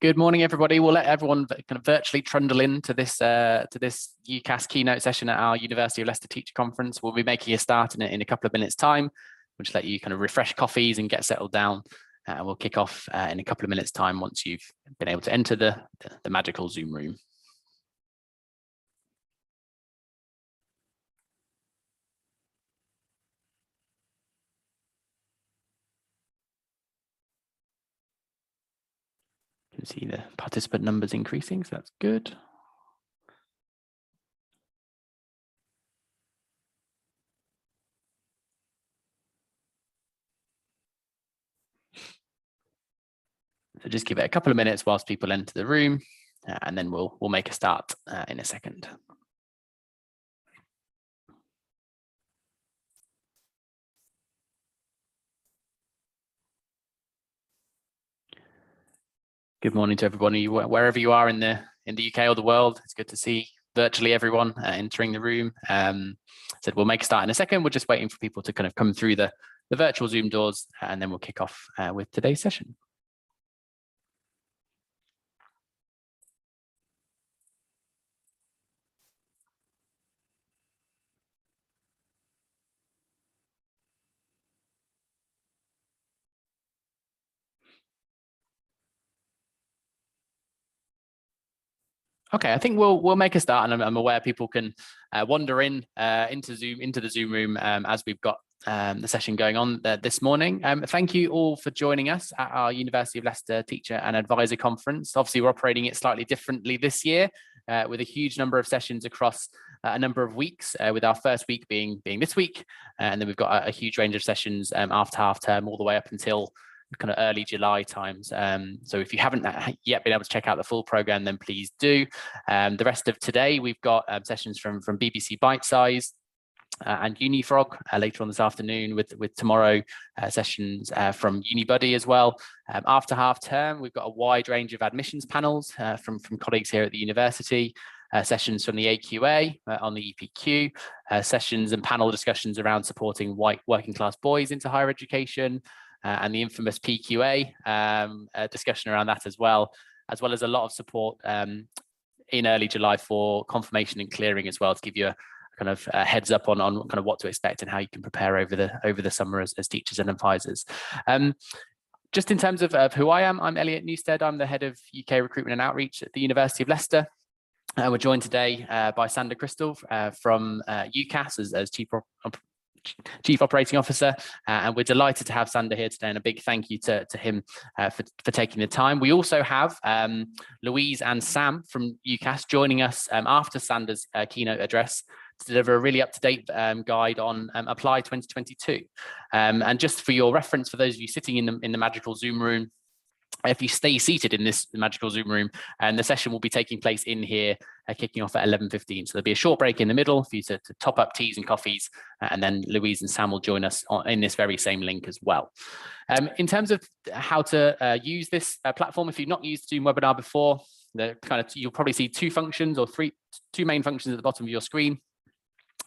Good morning, everybody. We'll let everyone kind of virtually trundle into this UCAS keynote session at our University of Leicester Teacher Conference. We'll be making a start in a couple of minutes' time. We'll just let you kind of refresh coffees and get settled down. We'll kick off in a couple of minutes' time once you've been able to enter the magical Zoom room. You can see the participant numbers increasing, so that's good. So just give it a couple of minutes whilst people enter the room, and then we'll make a start in a second. Good morning to everybody, wherever you are in the UK or the world. It's good to see virtually everyone entering the room. So we'll make a start in a second. We're just waiting for people to kind of come through the virtual Zoom doors, and then we'll kick off with today's session. Okay, I think we'll make a start, and I'm aware people can wander into the Zoom room as we've got the session going on this morning. Thank you all for joining us at our University of Leicester Teacher and Advisor Conference. Obviously, we're operating it slightly differently this year with a huge number of sessions across a number of weeks, with our first week being this week, and then we've got a huge range of sessions after half term all the way up until kind of early July times. So if you haven't yet been able to check out the full program, then please do. The rest of today, we've got sessions from BBC Bite Size and UniFrog later on this afternoon, with tomorrow sessions from UniBuddy as well. After half term, we've got a wide range of admissions panels from colleagues here at the university. Sessions from the AQA on the EPQ, sessions and panel discussions around supporting white working class boys into higher education, and the infamous PQA discussion around that as well as a lot of support in early July for confirmation and clearing as well, to give you a kind of heads up on kind of what to expect and how you can prepare over the summer as teachers and advisors. Just in terms of who I am, I'm Elliot Newstead. I'm the head of UK Recruitment and Outreach at the University of Leicester. We're joined today by Kristel from UCAS as Chief Operating Officer, and we're delighted to have Sander here today, and a big thank you to him for taking the time. We also have Louise and Sam from UCAS joining us after Sander's keynote address to deliver a really up-to-date guide on Apply 2022. And just for your reference, for those of you sitting in the magical Zoom room, if you stay seated in this magical Zoom room, and the session will be taking place in here, kicking off at 11:15. So there'll be a short break in the middle for you to top up teas and coffees, and then Louise and Sam will join us in this very same link as well. In terms of how to use this platform, if you've not used Zoom webinar before, you'll probably see two two main functions at the bottom of your screen.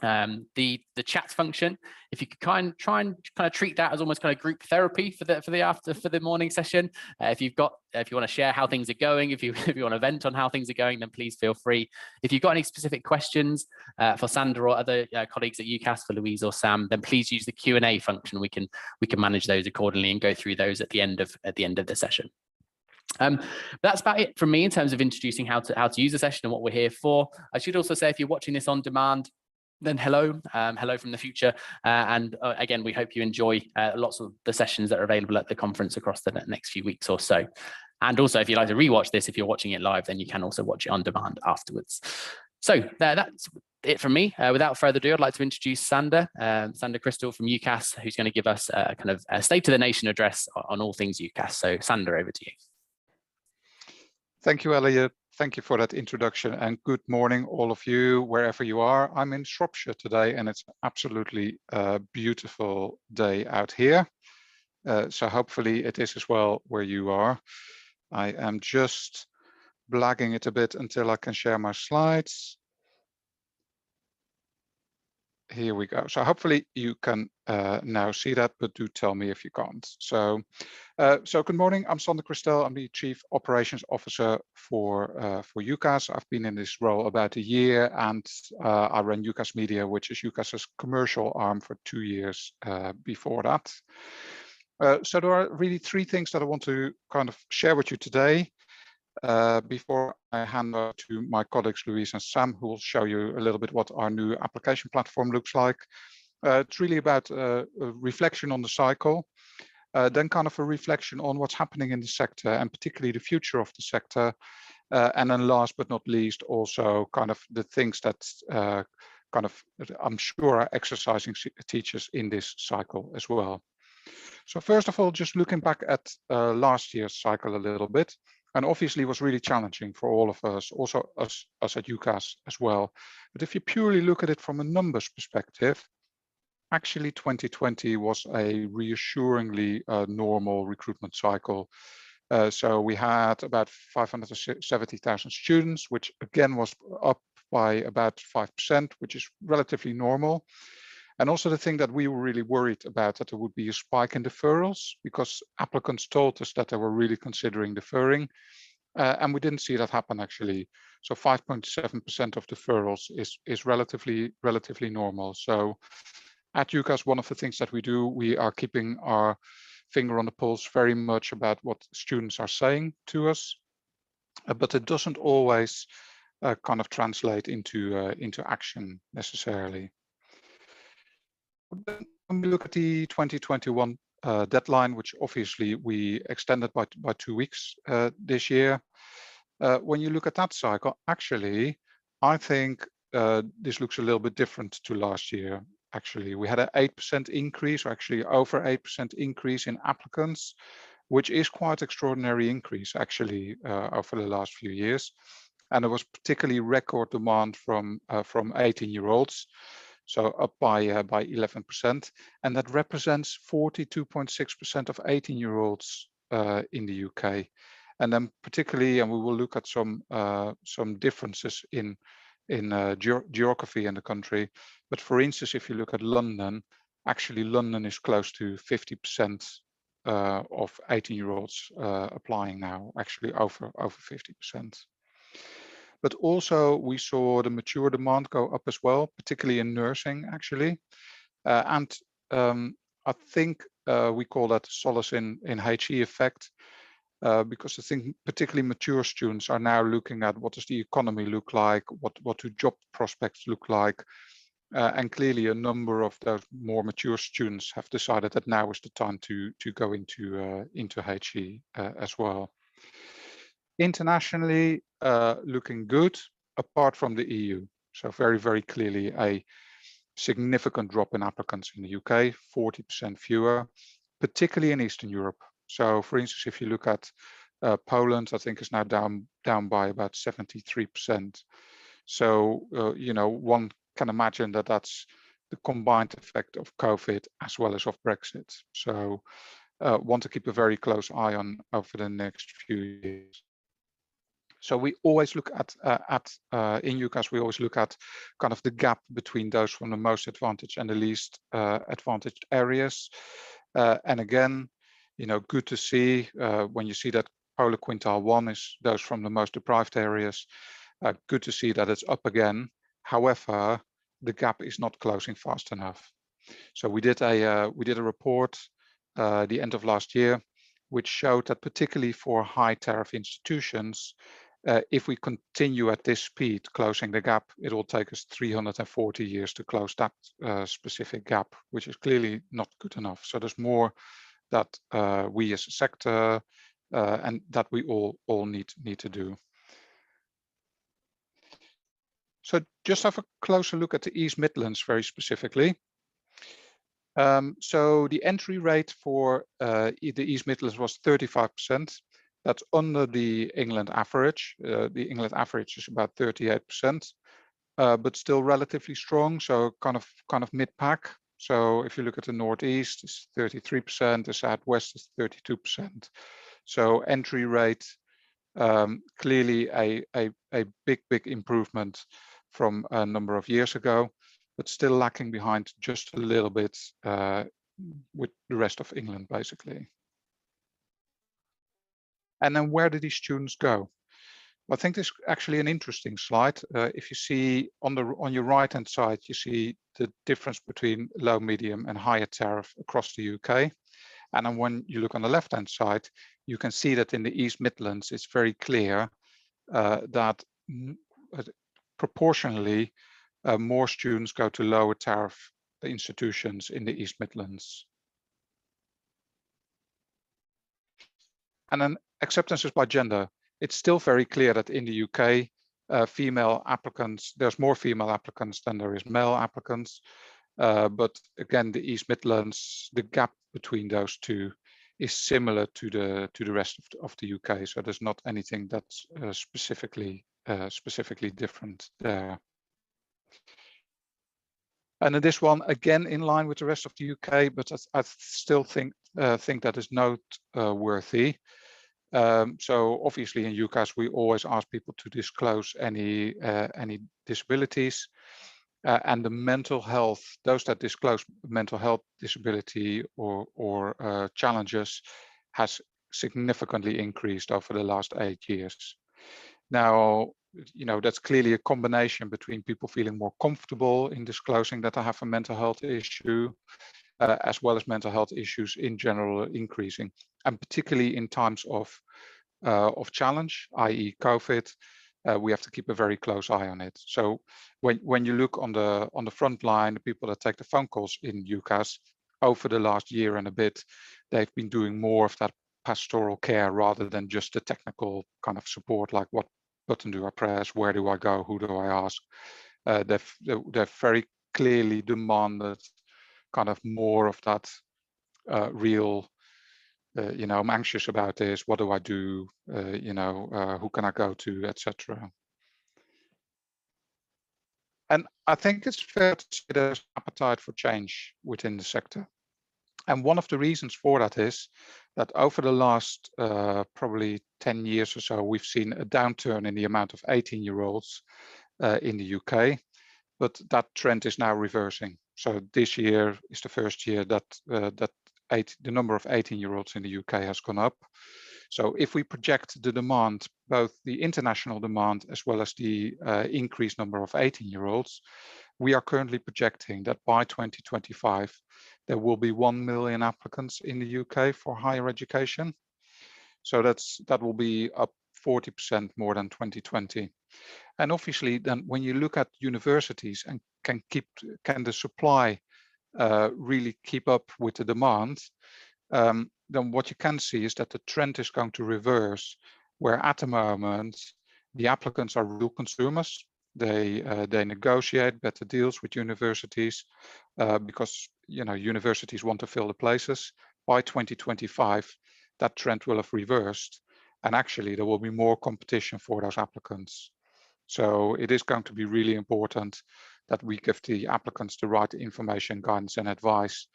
The chat function, if you could try and treat that as almost kind of group therapy for the morning session. If you want to share how things are going, if you want to vent on how things are going, then please feel free. If you've got any specific questions for Sander or other colleagues at UCAS, for Louise or Sam, then please use the Q&A function. We can manage those accordingly and go through those at the end of the session. That's about it from me in terms of introducing how to use the session and what we're here for. I should also say, if you're watching this on demand, then hello from the future, and again, we hope you enjoy lots of the sessions that are available at the conference across the next few weeks or so. And also, if you'd like to rewatch this, if you're watching it live, then you can also watch it on demand afterwards. So that's it from me. Without further ado, I'd like to introduce Sander Kristel from UCAS, who's going to give us a kind of a State of the Nation address on all things UCAS. So Sander, over to you. Thank you, Elliot. Thank you for that introduction, and good morning, all of you, wherever you are. I'm in Shropshire today, and it's absolutely a beautiful day out here. So hopefully it is as well where you are. I am just blagging it a bit until I can share my slides. Here we go. So hopefully you can now see that, but do tell me if you can't. So good morning. I'm Kristel. I'm the Chief Operations Officer for UCAS. I've been in this role about a year, and I ran UCAS Media, which is UCAS's commercial arm, for 2 years before that. So there are really 3 things that I want to kind of share with you today. Before I hand over to my colleagues Louise and Sam, who will show you a little bit what our new application platform looks like. It's really about a reflection on the cycle, then kind of a reflection on what's happening in the sector, and particularly the future of the sector. And then last but not least, also kind of the things that kind of I'm sure are exercising teachers in this cycle as well. So first of all, just looking back at last year's cycle a little bit, and obviously was really challenging for all of us, also us at UCAS as well. But if you purely look at it from a numbers perspective, actually 2020 was a reassuringly normal recruitment cycle. So we had about 570,000 students, which again was up by about 5%, which is relatively normal. And also the thing that we were really worried about, that there would be a spike in deferrals, because applicants told us that they were really considering deferring. And we didn't see that happen actually. So 5.7% of deferrals is relatively normal. So at UCAS, one of the things that we do, we are keeping our finger on the pulse very much about what students are saying to us, but it doesn't always kind of translate into action necessarily. When we look at the 2021 deadline, which obviously we extended by 2 weeks this year, when you look at that cycle, actually, I think this looks a little bit different to last year. Actually, we had an 8% increase, or actually over 8% increase in applicants, which is quite extraordinary increase actually over the last few years. And there was particularly record demand from 18-year-olds. So up by 11%, and that represents 42.6% of 18-year-olds in the UK. And then particularly, and we will look at some differences in geography in the country. But for instance, if you look at London, actually London is close to 50% of 18-year-olds applying now, actually over 50%. But also we saw the mature demand go up as well, particularly in nursing actually. And I think we call that solace in HE effect, because I think particularly mature students are now looking at what does the economy look like, what do job prospects look like. And clearly a number of those more mature students have decided that now is the time to go into HE as well. Internationally, looking good, apart from the EU. So very clearly a significant drop in applicants in the UK, 40% fewer, particularly in Eastern Europe. So for instance, if you look at Poland, I think is now down by about 73%. So, you know, one can imagine that that's the combined effect of COVID as well as of Brexit. So want to keep a very close eye on over the next few years. So we always look at in UCAS, we always look at kind of the gap between those from the most advantaged and the least advantaged areas. And again, you know, good to see when you see that polar quintile 1 is those from the most deprived areas. Good to see that it's up again. However, the gap is not closing fast enough. So we did a report the end of last year, which showed that particularly for high tariff institutions, if we continue at this speed, closing the gap, it will take us 340 years to close that specific gap, which is clearly not good enough. So there's more that we as a sector and that we all need to do. So just have a closer look at the East Midlands very specifically. So the entry rate for the East Midlands was 35%. That's under the England average. The England average is about 38%, but still relatively strong. So kind of mid-pack. So if you look at the Northeast, it's 33%. The Southwest is 32%. So entry rate, clearly a big improvement from a number of years ago. but still lagging behind just a little bit with the rest of England, basically. And then where do these students go? I think this is actually an interesting slide. If you see on your right hand side, you see the difference between low, medium and higher tariff across the UK. And then when you look on the left hand side, you can see that in the East Midlands, it's very clear that proportionally more students go to lower tariff institutions in the East Midlands. And then acceptances by gender. It's still very clear that in the UK, female applicants, there's more female applicants than there is male applicants. But again, the East Midlands, the gap between those two is similar to the rest of the UK. So there's not anything that's specifically different there. And in this one, again, in line with the rest of the UK, but I still think that is noteworthy. So obviously in UCAS, we always ask people to disclose any disabilities. And the mental health, those that disclose mental health disability or challenges has significantly increased over the last 8 years. Now, that's clearly a combination between people feeling more comfortable in disclosing that I have a mental health issue, as well as mental health issues in general increasing, and particularly in times of challenge, i.e. COVID, we have to keep a very close eye on it. So when you look on the front line, the people that take the phone calls in UCAS, over the last year and a bit, they've been doing more of that pastoral care rather than just the technical kind of support, like what button do I press, where do I go, who do I ask. They've very clearly demanded kind of more of that real, I'm anxious about this, what do I do, who can I go to, etc. And I think it's fair to say there's appetite for change within the sector. And one of the reasons for that is that over the last probably 10 years or so, we've seen a downturn in the amount of 18-year-olds in the UK, but that trend is now reversing. So this year is the first year that the number of 18-year-olds in the UK has gone up. So if we project the demand, both the international demand as well as the increased number of 18-year-olds, we are currently projecting that by 2025, there will be 1 million applicants in the UK for higher education. So that will be up 40% more than 2020. And obviously, then when you look at universities and can the supply really keep up with the demand, then what you can see is that the trend is going to reverse, where at the moment the applicants are real consumers. They negotiate better deals with universities because universities want to fill the places. By 2025, that trend will have reversed, and actually there will be more competition for those applicants. So it is going to be really important that we give the applicants the right information, guidance and advice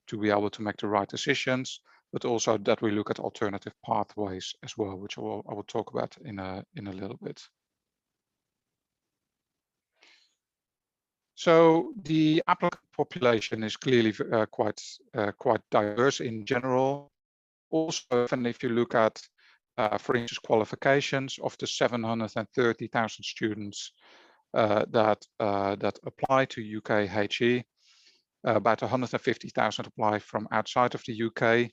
to be able to make the right decisions, but also that we look at alternative pathways as well, which I will talk about in a little bit. So the applicant population is clearly quite diverse in general. Also, and if you look at, for instance, qualifications of the 730,000 students that apply to UK HE, about 150,000 apply from outside of the UK,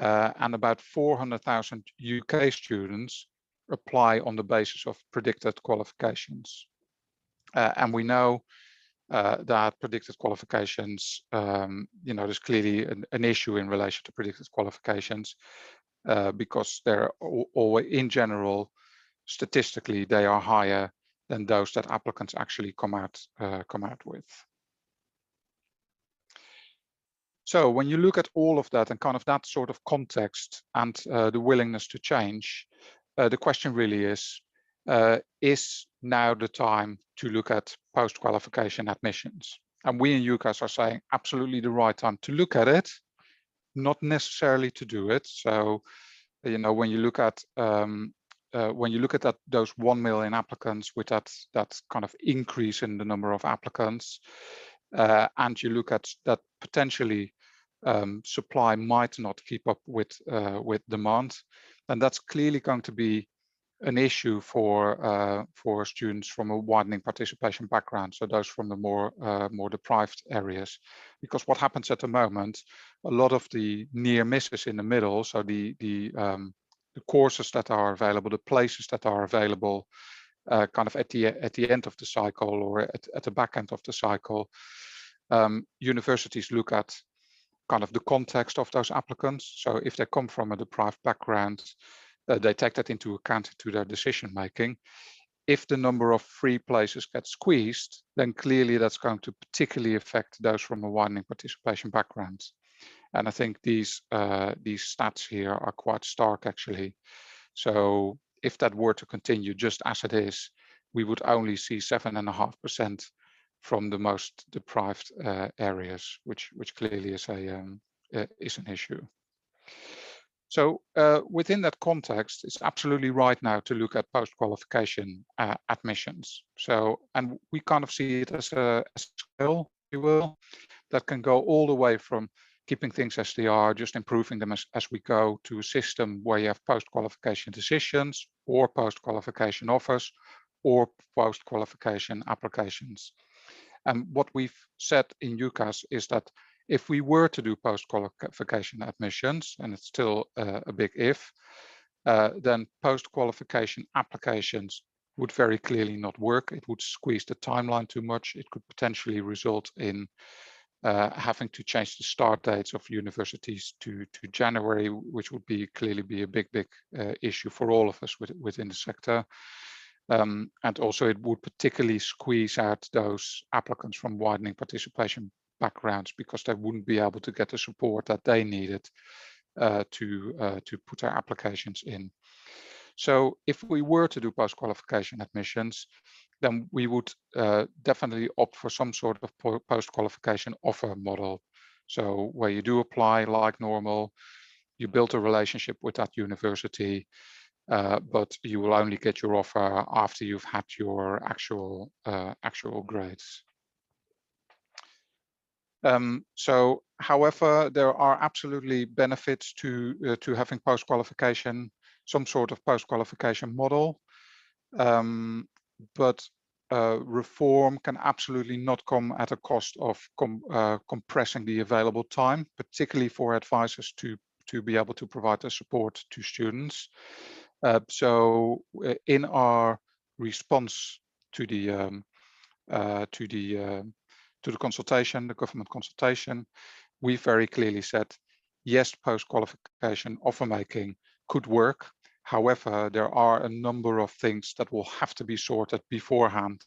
and about 400,000 UK students apply on the basis of predicted qualifications. And we know that predicted qualifications, there's clearly an issue in relation to predicted qualifications because they're always, in general, statistically, they are higher than those that applicants actually come out with. So when you look at all of that and kind of that sort of context and the willingness to change, the question really is now the time to look at post-qualification admissions? And we in UCAS are saying absolutely the right time to look at it, not necessarily to do it. So, when you look at when you look at those 1 million applicants with that kind of increase in the number of applicants, and you look at that potentially supply might not keep up with demand, then that's clearly going to be an issue for students from a widening participation background, so those from the more deprived areas. Because what happens at the moment, a lot of the near misses in the middle, so the courses that are available, the places that are available, kind of at the end of the cycle or at the back end of the cycle, universities look at kind of the context of those applicants. So if they come from a deprived background, they take that into account to their decision making. If the number of free places gets squeezed, then clearly that's going to particularly affect those from a widening participation background. And I think these stats here are quite stark, actually. So if that were to continue just as it is, we would only see 7.5% from the most deprived areas, which clearly is an issue. So within that context, it's absolutely right now to look at post-qualification admissions. So, and we kind of see it as a scale, if you will, that can go all the way from keeping things as they are, just improving them as we go, to a system where you have post-qualification decisions or post-qualification offers or post-qualification applications. And what we've said in UCAS is that if we were to do post-qualification admissions, and it's still a big if, then post-qualification applications would very clearly not work. It would squeeze the timeline too much. It could potentially result in having to change the start dates of universities to January, which would clearly be a big issue for all of us within the sector. And also it would particularly squeeze out those applicants from widening participation backgrounds, because they wouldn't be able to get the support that they needed to put their applications in. So if we were to do post-qualification admissions, then we would definitely opt for some sort of post-qualification offer model. So where you do apply like normal, you build a relationship with that university, but you will only get your offer after you've had your actual grades. So, however, there are absolutely benefits to having post-qualification, some sort of post-qualification model, but reform can absolutely not come at a cost of compressing the available time, particularly for advisors to be able to provide the support to students. So, in our response to the consultation, the government consultation, we very clearly said, yes, post-qualification offer making could work. However, there are a number of things that will have to be sorted beforehand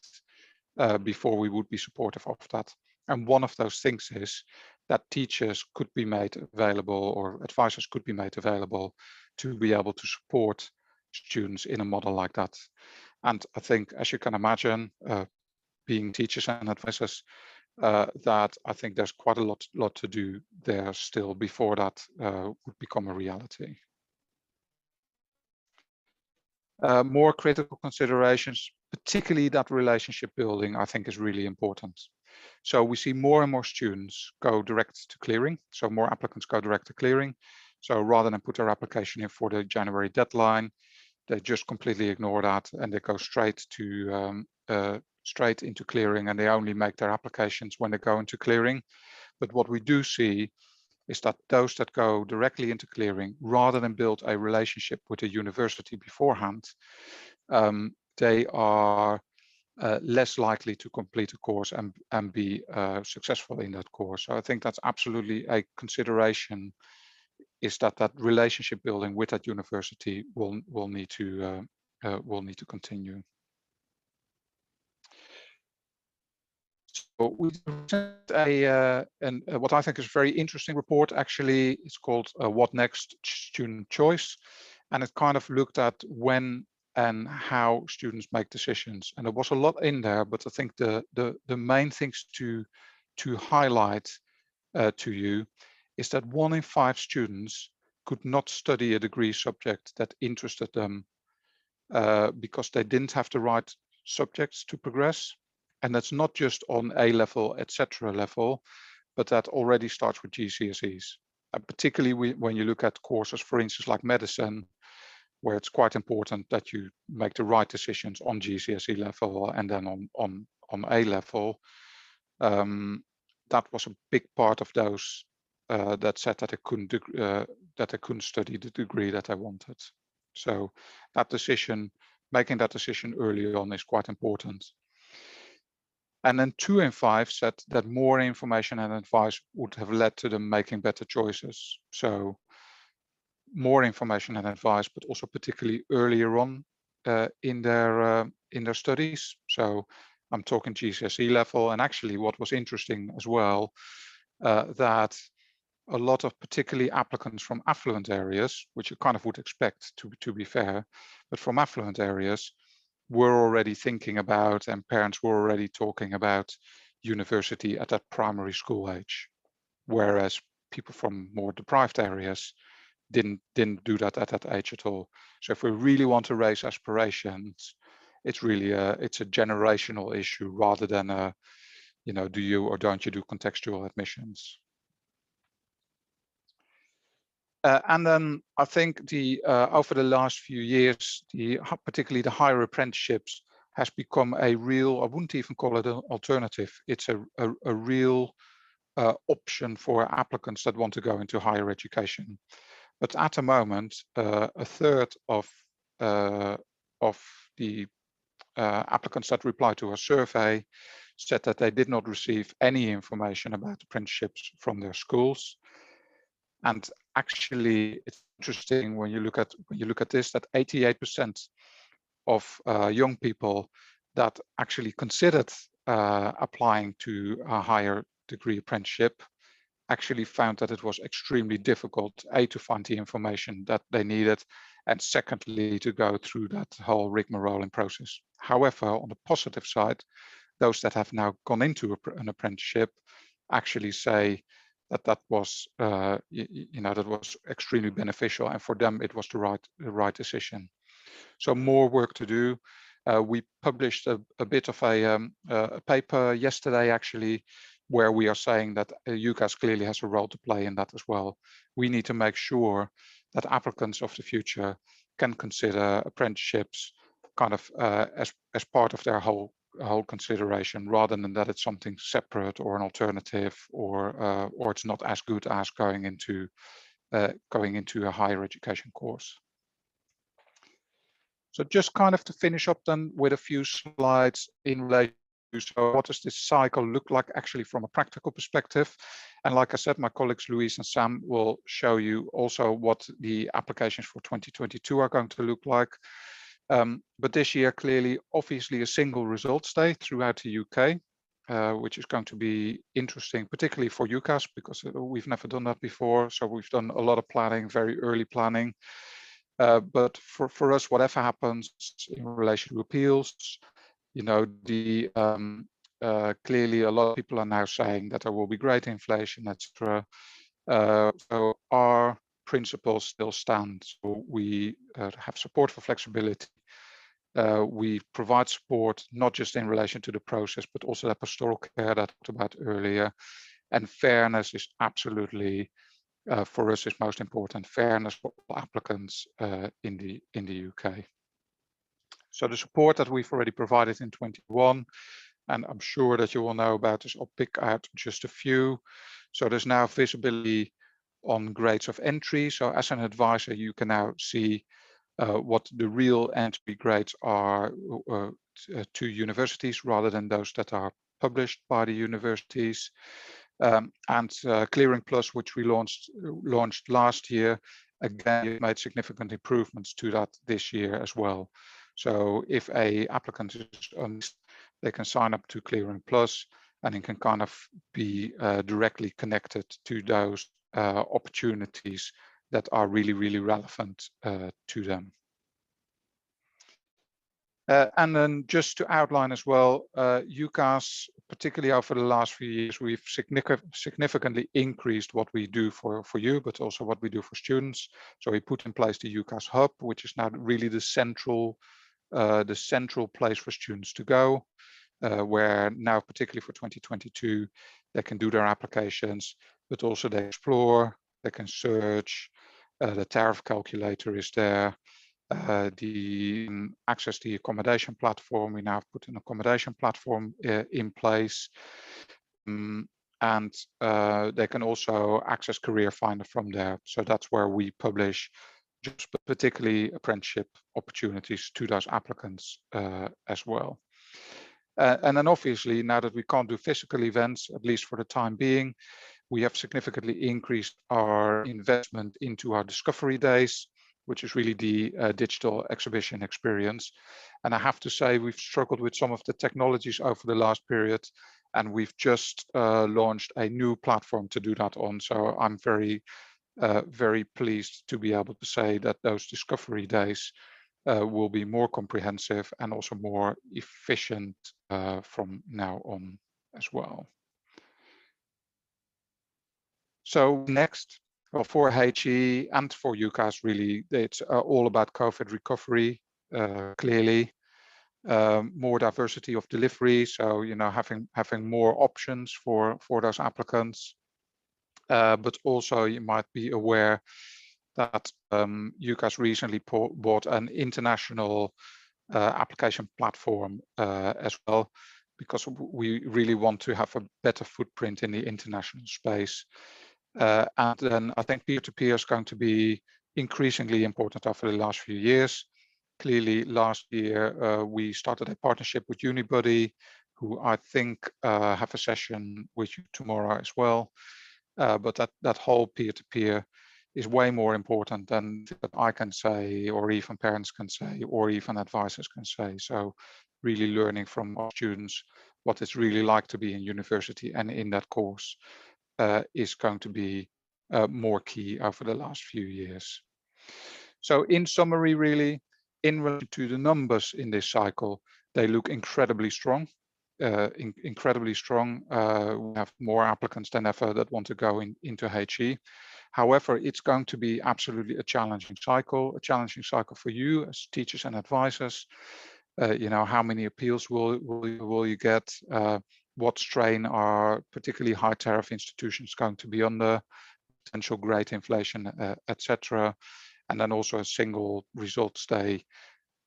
before we would be supportive of that. And one of those things is that teachers could be made available, or advisors could be made available, to be able to support students in a model like that. And I think, as you can imagine, being teachers and advisors, that I think there's quite a lot to do there still before that would become a reality. More critical considerations, particularly that relationship building, I think is really important. So we see more and more students go direct to clearing. So more applicants go direct to clearing. So rather than put their application in for the January deadline, they just completely ignore that and they go straight into clearing, and they only make their applications when they go into clearing. But what we do see is that those that go directly into clearing, rather than build a relationship with a university beforehand, they are less likely to complete a course and be successful in that course. So I think that's absolutely a consideration, is that relationship building with that university will need to continue. So we sent what I think is a very interesting report. Actually, it's called "What Next? Student Choice," and it kind of looked at when and how students make decisions. And there was a lot in there, but I think the main things to highlight to you is that 1 in 5 students could not study a degree subject that interested them because they didn't have the right subjects to progress. And that's not just on A level, etc. level, but that already starts with GCSEs. Particularly when you look at courses, for instance, like medicine, where it's quite important that you make the right decisions on GCSE level and then on A level. That was a big part of those that said that they couldn't study the degree that they wanted. So that decision, making that decision early on, is quite important. And then 2 in 5 said that more information and advice would have led to them making better choices. So more information and advice, but also particularly earlier on in their studies. So I'm talking GCSE level. And actually what was interesting as well, that a lot of particularly applicants from affluent areas, which you kind of would expect to be fair, but from affluent areas, were already thinking about, and parents were already talking about, university at that primary school age, whereas people from more deprived areas didn't do that at that age at all. So if we really want to raise aspirations, it's really it's a generational issue rather than a, do you or don't you do contextual admissions. And then I think over the last few years, particularly the higher apprenticeships has become a real, I wouldn't even call it an alternative. It's a real option for applicants that want to go into higher education. But at the moment, a third of the applicants that replied to a survey said that they did not receive any information about apprenticeships from their schools. And actually, it's interesting when you look at this, that 88% of young people that actually considered applying to a higher degree apprenticeship actually found that it was extremely difficult, A, to find the information that they needed, and secondly, to go through that whole rigmarole process. However, on the positive side, those that have now gone into an apprenticeship actually say that was that was extremely beneficial, and for them it was the right decision. So more work to do. We published a bit of a paper yesterday, actually, where we are saying that UCAS clearly has a role to play in that as well. We need to make sure that applicants of the future can consider apprenticeships kind of as part of their whole consideration, rather than that it's something separate or an alternative, or it's not as good as going into a higher education course. So just kind of to finish up then with a few slides in relation to, so what does this cycle look like actually from a practical perspective? And like I said, my colleagues Louise and Sam will show you also what the applications for 2022 are going to look like. But this year, clearly, obviously a single results day throughout the UK, which is going to be interesting, particularly for UCAS, because we've never done that before. So we've done a lot of planning, very early planning. But for us, whatever happens in relation to appeals, clearly a lot of people are now saying that there will be great inflation, etc. So our principles still stand. So we have support for flexibility. We provide support not just in relation to the process, but also the pastoral care that I talked about earlier. And fairness is absolutely, for us, is most important. Fairness for applicants in the UK. So the support that we've already provided in 21, and I'm sure that you will know about this, I'll pick out just a few. So there's now visibility on grades of entry. So as an advisor, you can now see what the real entry grades are to universities, rather than those that are published by the universities. And Clearing Plus, which we launched last year, again, we've made significant improvements to that this year as well. So if a applicant is honest, they can sign up to Clearing Plus, and it can kind of be directly connected to those opportunities that are really, really relevant to them. And then just to outline as well, UCAS particularly over the last few years, we've significantly increased what we do for you, but also what we do for students. So we put in place the UCAS Hub, which is now really the central place for students to go, where now, particularly for 2022, they can do their applications, but also they explore, they can search, the tariff calculator is there, access the accommodation platform. We now put an accommodation platform in place, and they can also access Career Finder from there. So that's where we publish jobs, but particularly apprenticeship opportunities to those applicants as well. And then obviously, now that we can't do physical events, at least for the time being, we have significantly increased our investment into our discovery days, which is really the digital exhibition experience. And I have to say, we've struggled with some of the technologies over the last period, and we've just launched a new platform to do that on. So I'm very, very pleased to be able to say that those discovery days will be more comprehensive and also more efficient from now on as well. So next, well, for HE and for UCAS, really, it's all about COVID recovery, clearly. More diversity of delivery, so having more options for those applicants. But also you might be aware that UCAS recently bought an international application platform as well, because we really want to have a better footprint in the international space. And then I think peer-to-peer is going to be increasingly important over the last few years. Clearly, last year we started a partnership with Unibody, who I think have a session with you tomorrow as well. But that whole peer-to-peer is way more important than that I can say, or even parents can say, or even advisors can say. So really learning from our students what it's really like to be in university and in that course is going to be more key over the last few years. So in summary, really, in relation to the numbers in this cycle, they look incredibly strong. Incredibly strong. We have more applicants than ever that want to go into HE. However, it's going to be absolutely a challenging cycle for you as teachers and advisors. How many appeals will you get? What strain are particularly high tariff institutions going to be under? Potential great inflation, etc. And then also a single results day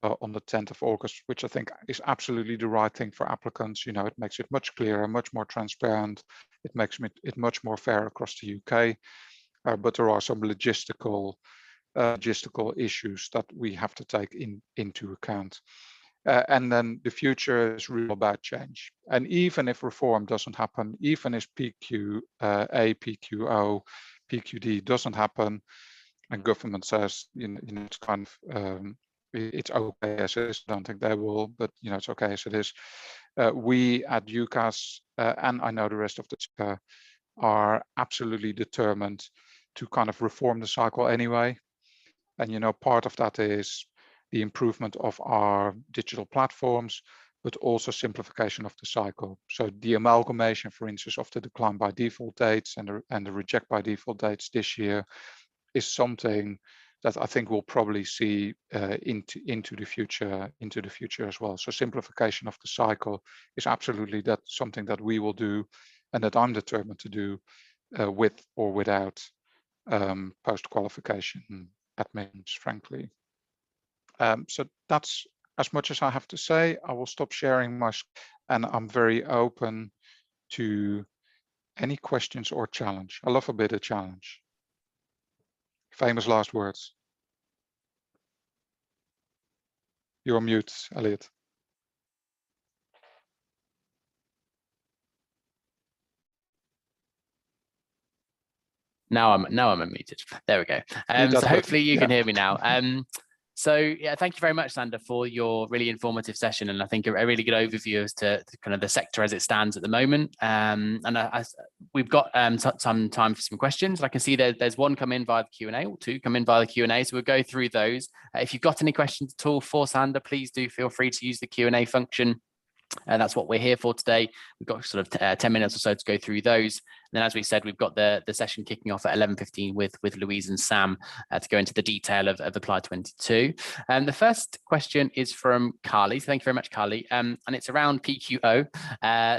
on the 10th of August, which I think is absolutely the right thing for applicants. It makes it much clearer, much more transparent. It makes it much more fair across the UK. But there are some logistical issues that we have to take into account. And then the future is really about change. And even if reform doesn't happen, even if PQA, PQO, PQD doesn't happen, and government says, it's kind of, it's okay as it is. I don't think they will, but it's okay as it is. We at UCAS, and I know the rest of the sector, are absolutely determined to kind of reform the cycle anyway. And part of that is the improvement of our digital platforms, but also simplification of the cycle. So the amalgamation, for instance, of the decline by default dates and the reject by default dates this year is something that I think we'll probably see into the future as well. So simplification of the cycle is absolutely something that we will do, and that I'm determined to do with or without post-qualification admissions, frankly. So that's as much as I have to say. I will stop sharing and I'm very open to any questions or challenge. I love a bit of challenge. Famous last words. You're on mute, Elliot. Now I'm unmuted. There we go. So hopefully you can hear me now. So yeah, thank you very much, Sander, for your really informative session, and I think a really good overview as to kind of the sector as it stands at the moment. And we've got some time for some questions. I can see there's one come in via the Q&A, or two come in via the Q&A, so we'll go through those. If you've got any questions at all for Sander, please do feel free to use the Q&A function And that's what we're here for today. We've got sort of 10 minutes or so to go through those. And then, as we said, we've got the session kicking off at 11:15 with Louise and Sam to go into the detail of Apply 22. The first question is from Carly. So thank you very much, Carly. And it's around PQO.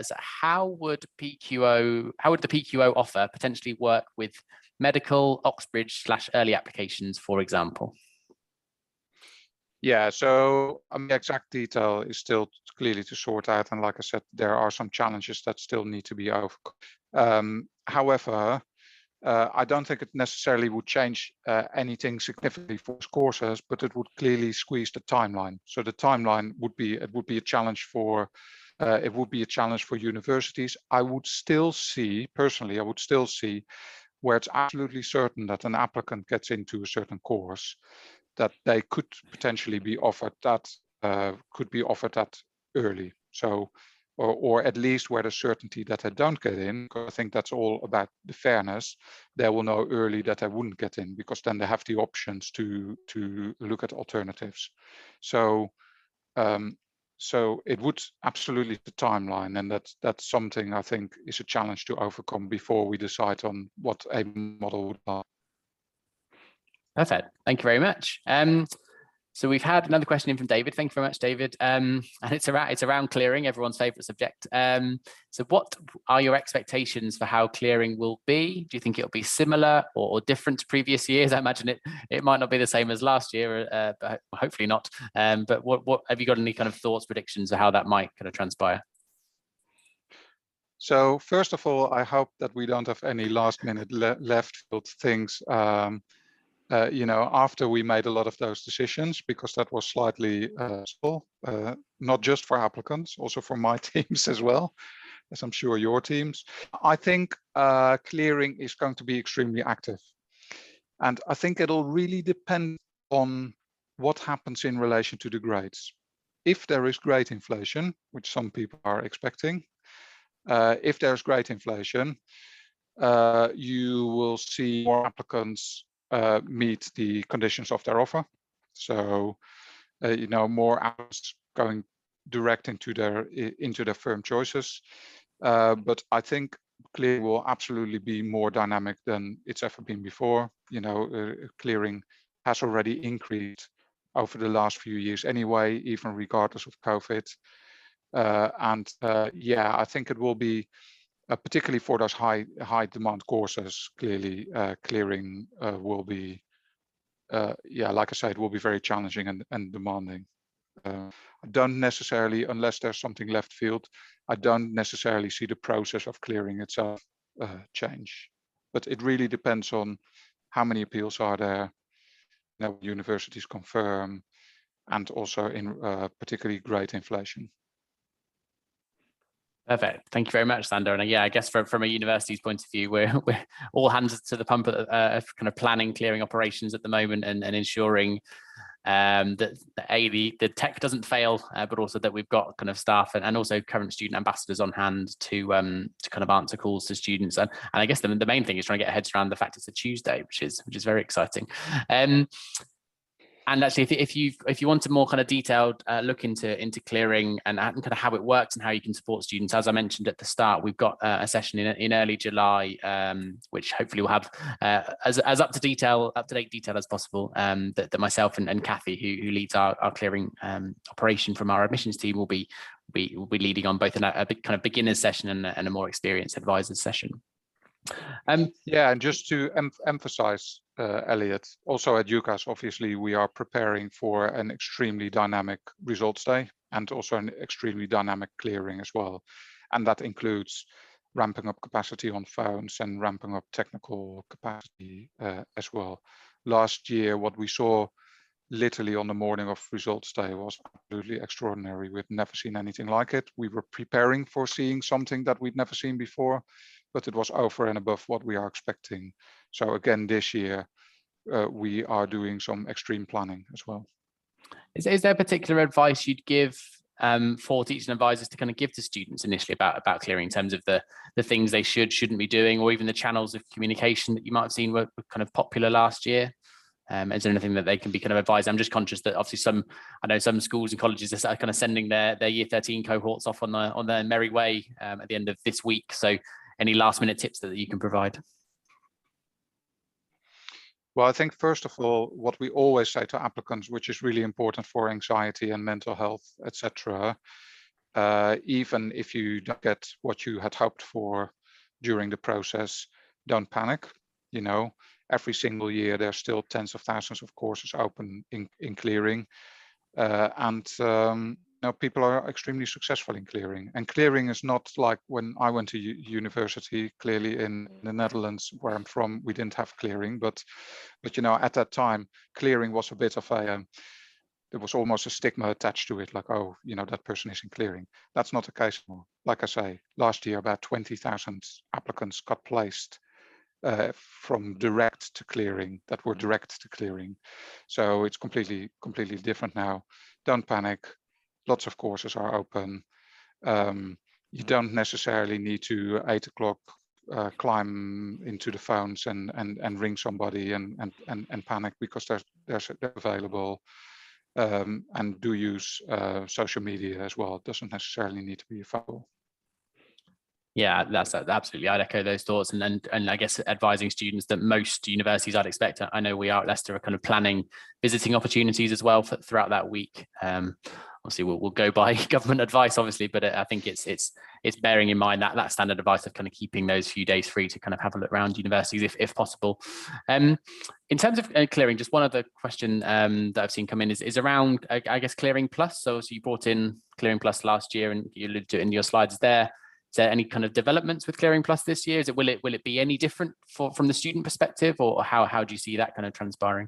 So how would the PQO offer potentially work with medical, Oxbridge/early applications, for example? Yeah, so the exact detail is still clearly to sort out. And like I said, there are some challenges that still need to be overcome. However, I don't think it necessarily would change anything significantly for courses, but it would clearly squeeze the timeline. So the timeline would be a challenge for universities. I would still see where it's absolutely certain that an applicant gets into a certain course, that they could potentially be offered that early. So, or at least where the certainty that they don't get in, because I think that's all about the fairness. They will know early that they wouldn't get in, because then they have the options to look at alternatives. So, so it would absolutely the timeline, and that's something I think is a challenge to overcome before we decide on what a model would be. Perfect. Thank you very much. So we've had another question in from David. Thank you very much, David. And it's around clearing, everyone's favorite subject. So what are your expectations for how clearing will be? Do you think it'll be similar or different to previous years? I imagine it might not be the same as last year, but hopefully not. But what have you got any kind of thoughts, predictions of how that might kind of transpire? So first of all, I hope that we don't have any last minute left field things. After we made a lot of those decisions, because that was slightly not just for applicants, also for my teams as well, as I'm sure your teams. I think clearing is going to be extremely active. And I think it'll really depend on what happens in relation to the grades. If there is grade inflation, which some people are expecting, if there's grade inflation, you will see more applicants meet the conditions of their offer. So, more applicants going direct into their firm choices. But I think clearing will absolutely be more dynamic than it's ever been before. Clearing has already increased over the last few years anyway, even regardless of COVID. I think it will be, particularly for those high demand courses, clearly clearing will be, like I said, will be very challenging and demanding. I don't necessarily, unless there's something left field, I don't necessarily see the process of clearing itself change. But it really depends on how many appeals are there, universities confirm, and also in particularly grade inflation. Perfect. Thank you very much, Sander. And I guess from a university's point of view, we're all hands to the pump of kind of planning clearing operations at the moment and ensuring that the tech doesn't fail, but also that we've got kind of staff and also current student ambassadors on hand to kind of answer calls to students. And I guess the main thing is trying to get our heads around the fact it's a Tuesday, which is very exciting. And actually, if you want a more kind of detailed look into clearing and kind of how it works and how you can support students, as I mentioned at the start, we've got a session in early July, which hopefully will have as up to date detail as possible. That myself and Kathy, who leads our clearing operation from our admissions team, will be leading on both a big kind of beginners session and a more experienced advisors session. And just to emphasize, Elliot, also at UCAS, obviously, we are preparing for an extremely dynamic results day and also an extremely dynamic clearing as well. And that includes ramping up capacity on phones and ramping up technical capacity as well. Last year, what we saw literally on the morning of results day was absolutely extraordinary. We've never seen anything like it. We were preparing for seeing something that we'd never seen before, but it was over and above what we are expecting. So again, this year, we are doing some extreme planning as well. Is there particular advice you'd give for teaching advisors to kind of give to students initially about clearing, in terms of the things they shouldn't be doing, or even the channels of communication that you might have seen were kind of popular last year? Is there anything that they can be kind of advised? I'm just conscious that obviously I know some schools and colleges are kind of sending their year 13 cohorts off on their merry way at the end of this week. So any last minute tips that you can provide? Well, I think first of all, what we always say to applicants, which is really important for anxiety and mental health, etc., even if you don't get what you had hoped for during the process, don't panic. You know, every single year there's still tens of thousands of courses open in clearing, people are extremely successful in clearing. And clearing is not like when I went to university. Clearly in the Netherlands, where I'm from, we didn't have clearing, but at that time, clearing was a bit of a there was almost a stigma attached to it, like, oh, that person is in clearing. That's not the case anymore. Like I say, last year about 20,000 applicants got placed from direct to clearing, that were direct to clearing. So it's completely different now. Don't panic. Lots of courses are open. You don't necessarily need to 8 o'clock climb into the phones and ring somebody and panic, because they're available. And do use social media as well. It doesn't necessarily need to be a phone. Yeah, that's absolutely. I'd echo those thoughts, and I guess advising students that most universities, I'd expect, I know we are at Leicester, are kind of planning visiting opportunities as well throughout that week. Obviously, we'll go by government advice, obviously, but I think it's bearing in mind that standard advice of kind of keeping those few days free to kind of have a look around universities if possible. In terms of clearing, just one other question that I've seen come in is around, I guess, Clearing Plus. So you brought in Clearing Plus last year, and you alluded to it in your slides there. Is there any kind of developments with Clearing Plus this year? Will it be any different from the student perspective, or how do you see that kind of transpiring?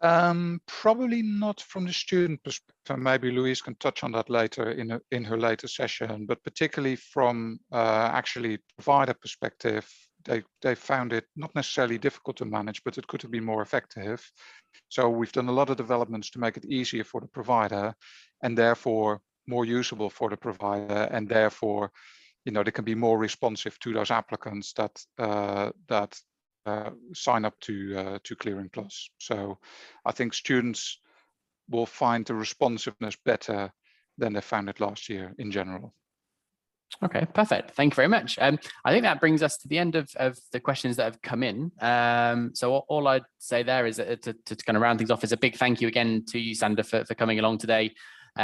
Probably not from the student perspective. Maybe Louise can touch on that later in her later session. But particularly from actually provider perspective, they found it not necessarily difficult to manage, but it could be more effective. So we've done a lot of developments to make it easier for the provider, and therefore more usable for the provider, and therefore, they can be more responsive to those applicants that sign up to Clearing Plus. So I think students will find the responsiveness better than they found it last year in general. Okay, perfect. Thank you very much. I think that brings us to the end of the questions that have come in. So all I'd say there is to kind of round things off is a big thank you again to you, Sander, for coming along today.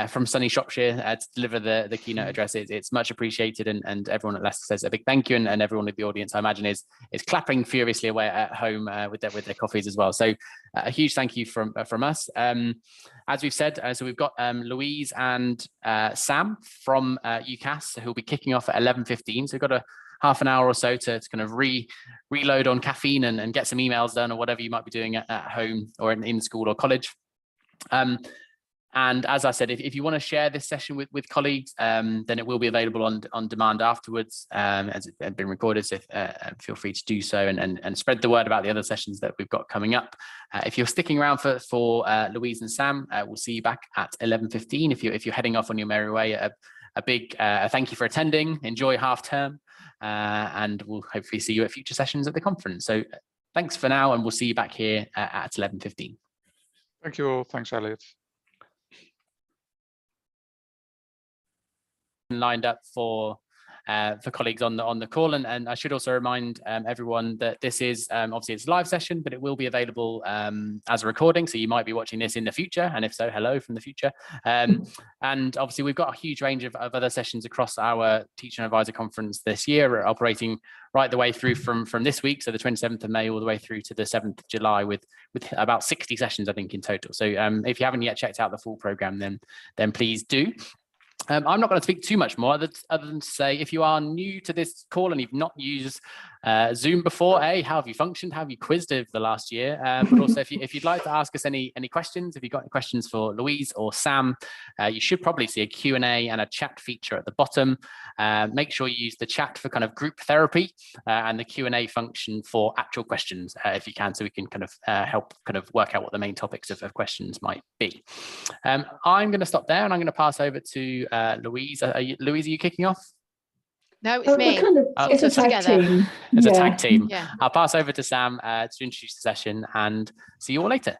From sunny Shropshire to deliver the keynote address. It's much appreciated, and everyone at Leicester says a big thank you, and everyone in the audience, I imagine, is clapping furiously away at home with their coffees as well. So a huge thank you from us. As we've said, so we've got Louise and Sam from UCAS, who will be kicking off at 11:15. So we've got a half an hour or so to kind of reload on caffeine and get some emails done, or whatever you might be doing at home or in school or college. And as I said, if you want to share this session with colleagues, then it will be available on demand afterwards, as it had been recorded. So feel free to do so and spread the word about the other sessions that we've got coming up. If you're sticking around for Louise and Sam, we'll see you back at 11:15. If you're heading off on your merry way, a big thank you for attending. Enjoy half term, and we'll hopefully see you at future sessions at the conference. So thanks for now, and we'll see you back here at 11:15. Thank you all. Thanks, Elliot. Lined up for colleagues on the call, and I should also remind everyone that this is obviously it's a live session, but it will be available as a recording, so you might be watching this in the future, and if so, hello from the future. And obviously we've got a huge range of other sessions across our Teacher and Advisor Conference this year. We're operating right the way through from this week, so the 27th of May all the way through to the 7th of July with about 60 sessions, I think, in total. So if you haven't yet checked out the full program, then please do. I'm not going to speak too much more other than to say, if you are new to this call and you've not used Zoom before, how have you functioned? How have you quizzed over the last year? But also, if you'd like to ask us any questions, if you've got any questions for Louise or Sam, you should probably see a Q&A and a chat feature at the bottom. Make sure you use the chat for kind of group therapy and the Q&A function for actual questions, if you can, so we can kind of help kind of work out what the main topics of questions might be. I'm going to stop there, and I'm going to pass over to Louise. Louise, are you kicking off? No, it's me. It's a tag team. It's a tag team. Yeah. I'll pass over to Sam to introduce the session and see you all later.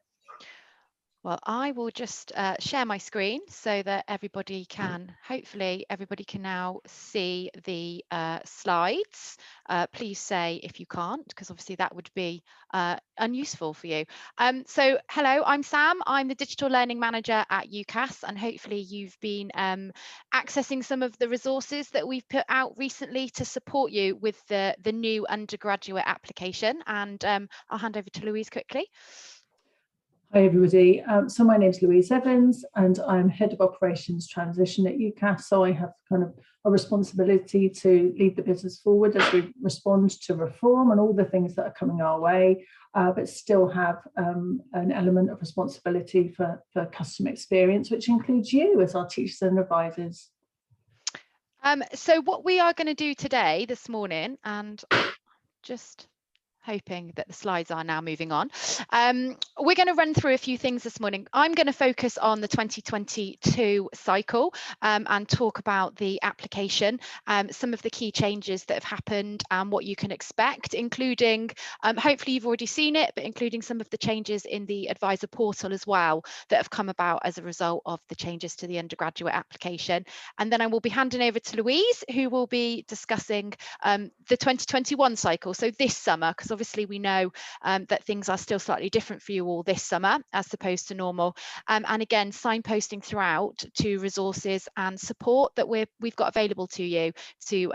Well, I will just share my screen so that hopefully everybody can now see the slides. Please say if you can't, because obviously that would be unuseful for you. So hello, I'm Sam. I'm the Digital Learning Manager at UCAS, and hopefully you've been accessing some of the resources that we've put out recently to support you with the new undergraduate application. And I'll hand over to Louise quickly. Hi everybody, so my name is Louise Evans and I'm Head of Operations Transition at UCAS, so I have kind of a responsibility to lead the business forward as we respond to reform and all the things that are coming our way, but still have an element of responsibility for customer experience, which includes you as our teachers and advisors. So what we are going to do today, this morning, and just hoping that the slides are now moving on. We're going to run through a few things this morning. I'm going to focus on the 2022 cycle and talk about the application, some of the key changes that have happened and what you can expect, including, hopefully you've already seen it, but including some of the changes in the advisor portal as well that have come about as a result of the changes to the undergraduate application. And then I will be handing over to Louise, who will be discussing the 2021 cycle, so this summer, because obviously we know that things are still slightly different for you all this summer as opposed to normal, and again signposting throughout to resources and support that we've got available to you to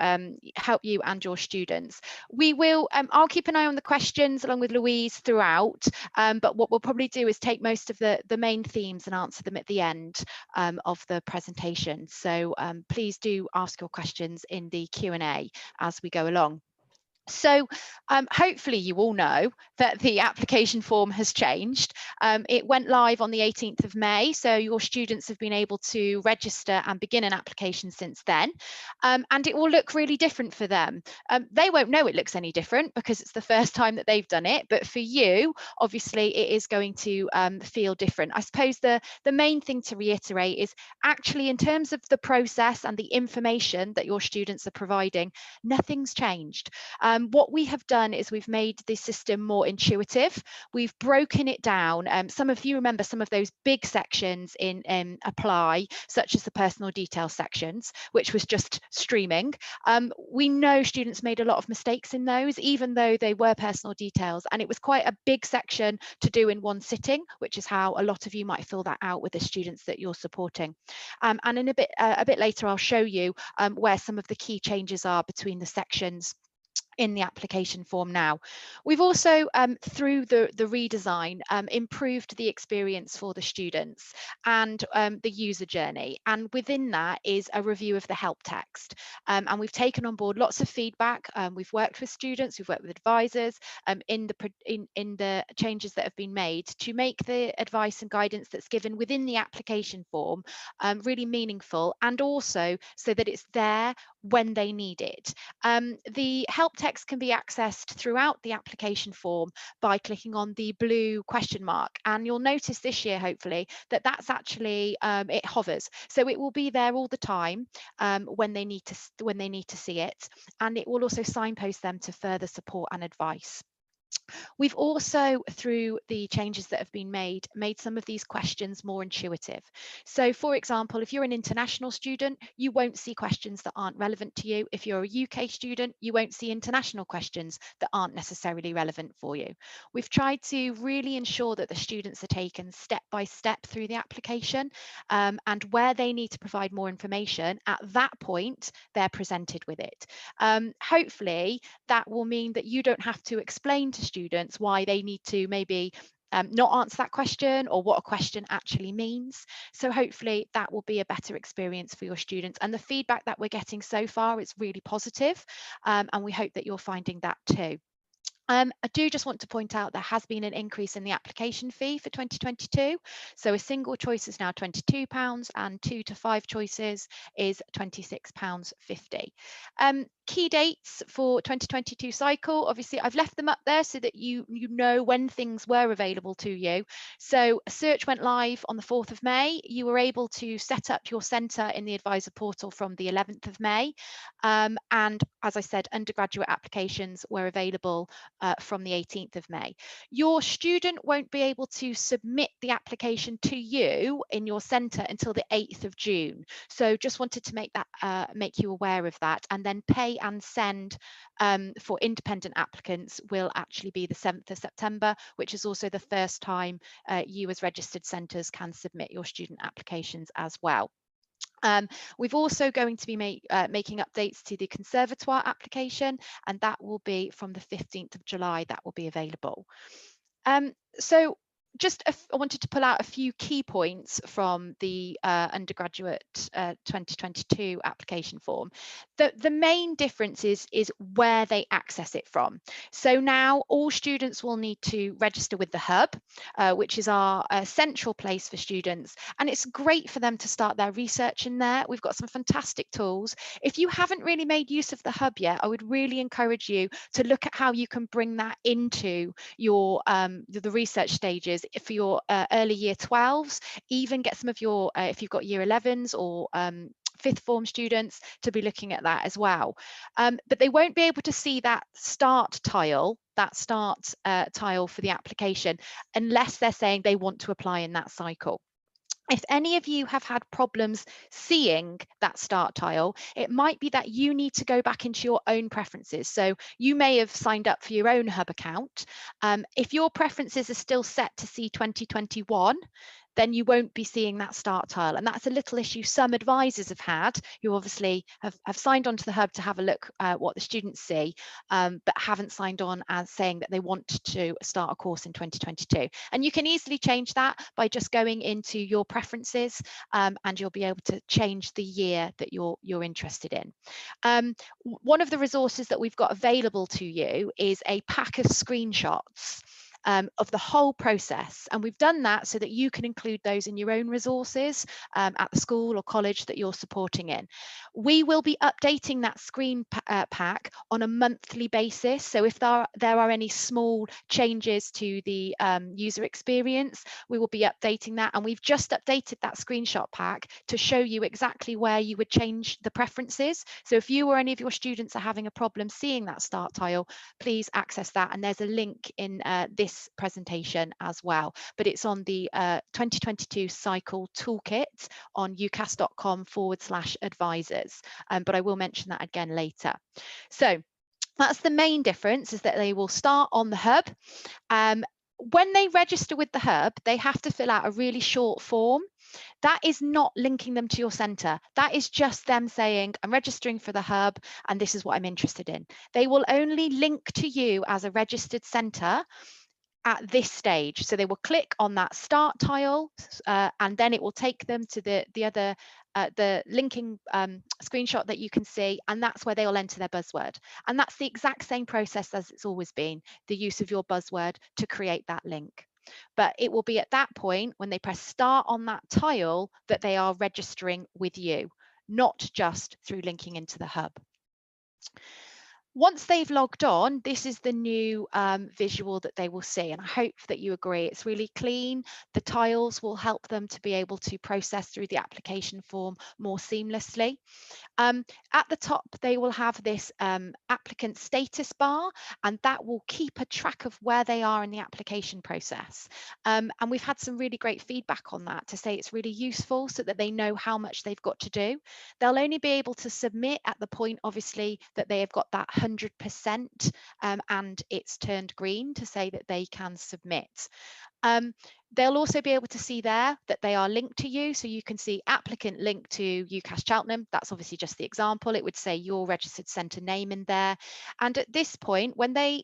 help you and your students. We will I'll keep an eye on the questions along with Louise throughout, but what we'll probably do is take most of the main themes and answer them at the end of the presentation. So please do ask your questions in the Q&A as we go along. So hopefully you all know that the application form has changed. It went live on the 18th of May, so your students have been able to register and begin an application since then, and it will look really different for them. They won't know it looks any different because it's the first time that they've done it, but for you, obviously it is going to feel different. I suppose the main thing to reiterate is actually in terms of the process and the information that your students are providing, nothing's changed. What we have done is we've made the system more intuitive. We've broken it down. Some of you remember some of those big sections in Apply, such as the personal details sections, which was just streaming. We know students made a lot of mistakes in those, even though they were personal details, and it was quite a big section to do in one sitting, which is how a lot of you might fill that out with the students that you're supporting. And in a bit later, I'll show you where some of the key changes are between the sections in the application form now. We've also, through the redesign, improved the experience for the students and the user journey. And within that is a review of the help text. And we've taken on board lots of feedback. We've worked with students, we've worked with advisors in the changes that have been made to make the advice and guidance that's given within the application form really meaningful, and also so that it's there when they need it. The help text can be accessed throughout the application form by clicking on the blue question mark, and you'll notice this year hopefully that that's actually it hovers, so it will be there all the time when they need to see it, and it will also signpost them to further support and advice. We've also, through the changes that have been made some of these questions more intuitive. So for example, if you're an international student, you won't see questions that aren't relevant to you. If you're a UK student, you won't see international questions that aren't necessarily relevant for you. We've tried to really ensure that the students are taken step by step through the application, and where they need to provide more information, at that point, they're presented with it. Hopefully, that will mean that you don't have to explain to students why they need to maybe not answer that question or what a question actually means. So hopefully that will be a better experience for your students, and the feedback that we're getting so far is really positive, and we hope that you're finding that too. I do just want to point out there has been an increase in the application fee for 2022. So a single choice is now £22 and 2 to 5 choices is £26.50. Key dates for 2022 cycle, obviously I've left them up there so that you know when things were available to you. So a search went live on the 4th of May. You were able to set up your centre in the advisor portal from the 11th of May. And as I said, undergraduate applications were available from the 18th of May. Your student won't be able to submit the application to you in your centre until the 8th of June. So just wanted to make you aware of that. And then pay and send for independent applicants will actually be the 7th of September, which is also the first time you as registered centres can submit your student applications as well. We've also going to be making updates to the conservatoire application, and that will be from the 15th of July, that will be available. So just I wanted to pull out a few key points from the undergraduate 2022 application form. The main difference is where they access it from. So now all students will need to register with the Hub, which is our central place for students. And it's great for them to start their research in there. We've got some fantastic tools. If you haven't really made use of the Hub yet, I would really encourage you to look at how you can bring that into your the research stages for your early year 12s, even get some of your, if you've got year 11s or fifth form students, to be looking at that as well. But they won't be able to see that start tile for the application unless they're saying they want to apply in that cycle. If any of you have had problems seeing that start tile, it might be that you need to go back into your own preferences. So you may have signed up for your own Hub account. If your preferences are still set to see 2021, then you won't be seeing that start tile. And that's a little issue some advisors have had, who obviously have signed on to the Hub to have a look at what the students see, but haven't signed on as saying that they want to start a course in 2022. And you can easily change that by just going into your preferences, and you'll be able to change the year that you're interested in. One of the resources that we've got available to you is a pack of screenshots of the whole process, and we've done that so that you can include those in your own resources at the school or college that you're supporting in. We will be updating that screen pack on a monthly basis, so if there are any small changes to the user experience, we will be updating that. And we've just updated that screenshot pack to show you exactly where you would change the preferences. So if you or any of your students are having a problem seeing that start tile, please access that, and there's a link in this presentation as well, but it's on the 2022 cycle toolkit on ucas.com/advisors, but I will mention that again later. So that's the main difference, is that they will start on the Hub. When they register with the Hub, they have to fill out a really short form. That is not linking them to your centre. That is just them saying, I'm registering for the Hub and this is what I'm interested in. They will only link to you as a registered centre at this stage. So they will click on that start tile, and then it will take them to the other the linking screenshot that you can see, and that's where they will enter their buzzword. And that's the exact same process as it's always been, the use of your buzzword to create that link. But it will be at that point, when they press start on that tile, that they are registering with you, not just through linking into the Hub. Once they've logged on, this is the new visual that they will see, and I hope that you agree. It's really clean. The tiles will help them to be able to process through the application form more seamlessly. At the top, they will have this applicant status bar, and that will keep a track of where they are in the application process. And we've had some really great feedback on that to say it's really useful so that they know how much they've got to do. They'll only be able to submit at the point, obviously, that they have got that 100% and it's turned green to say that they can submit. They'll also be able to see there that they are linked to you. So you can see applicant linked to UCAS Cheltenham. That's obviously just the example. It would say your registered centre name in there. And at this point, when they